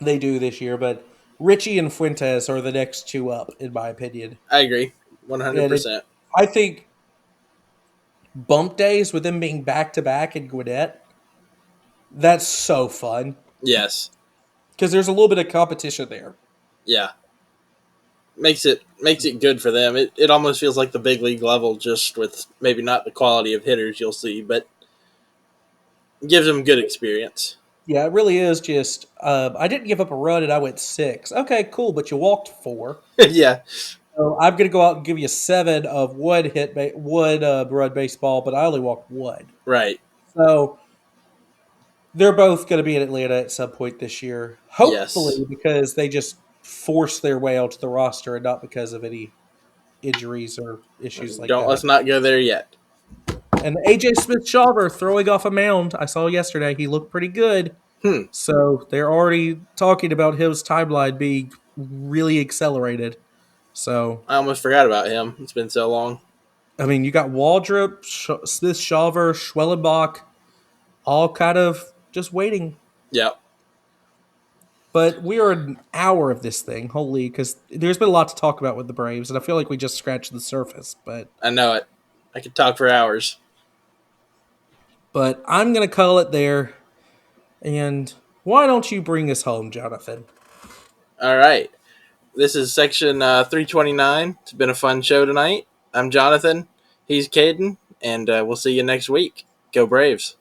Speaker 1: they do this year. But Richie and Fuentes are the next 2 up, in my opinion.
Speaker 2: I agree.
Speaker 1: And
Speaker 2: 100%.
Speaker 1: I think bump days with them being back to back in Gwinnett, that's so fun
Speaker 2: Yes.
Speaker 1: because there's a little bit of competition there.
Speaker 2: Yeah. Makes it good for them. It almost feels like the big league level, just with maybe not the quality of hitters you'll see, but gives them good experience.
Speaker 1: Yeah, it really is just. I didn't give up a run and I went 6. Okay, cool, but you walked 4.
Speaker 2: Yeah.
Speaker 1: So I'm going to go out and give you 7 of one run baseball, but I only walked 1.
Speaker 2: Right.
Speaker 1: So they're both going to be in Atlanta at some point this year.
Speaker 2: Yes.
Speaker 1: Hopefully, because they just forced their way onto the roster and not because of any injuries or issues like
Speaker 2: Don't
Speaker 1: that.
Speaker 2: let's not go there yet.
Speaker 1: And AJ Smith-Shawver throwing off a mound, I saw yesterday. He looked pretty good.
Speaker 2: Hmm.
Speaker 1: So they're already talking about his timeline being really accelerated. So,
Speaker 2: I almost forgot about him. It's been so long.
Speaker 1: I mean, you got Waldrop, Smith-Shawver, Schwellenbach, all kind of just waiting.
Speaker 2: Yep.
Speaker 1: But we are an hour of this thing, holy, because there's been a lot to talk about with the Braves, and I feel like we just scratched the surface.
Speaker 2: I know it. I could talk for hours.
Speaker 1: But I'm gonna call it there. And why don't you bring us home, Jonathan?
Speaker 2: All right. This is section 329. It's been a fun show tonight. I'm Jonathan. He's Cayden, and we'll see you next week. Go Braves.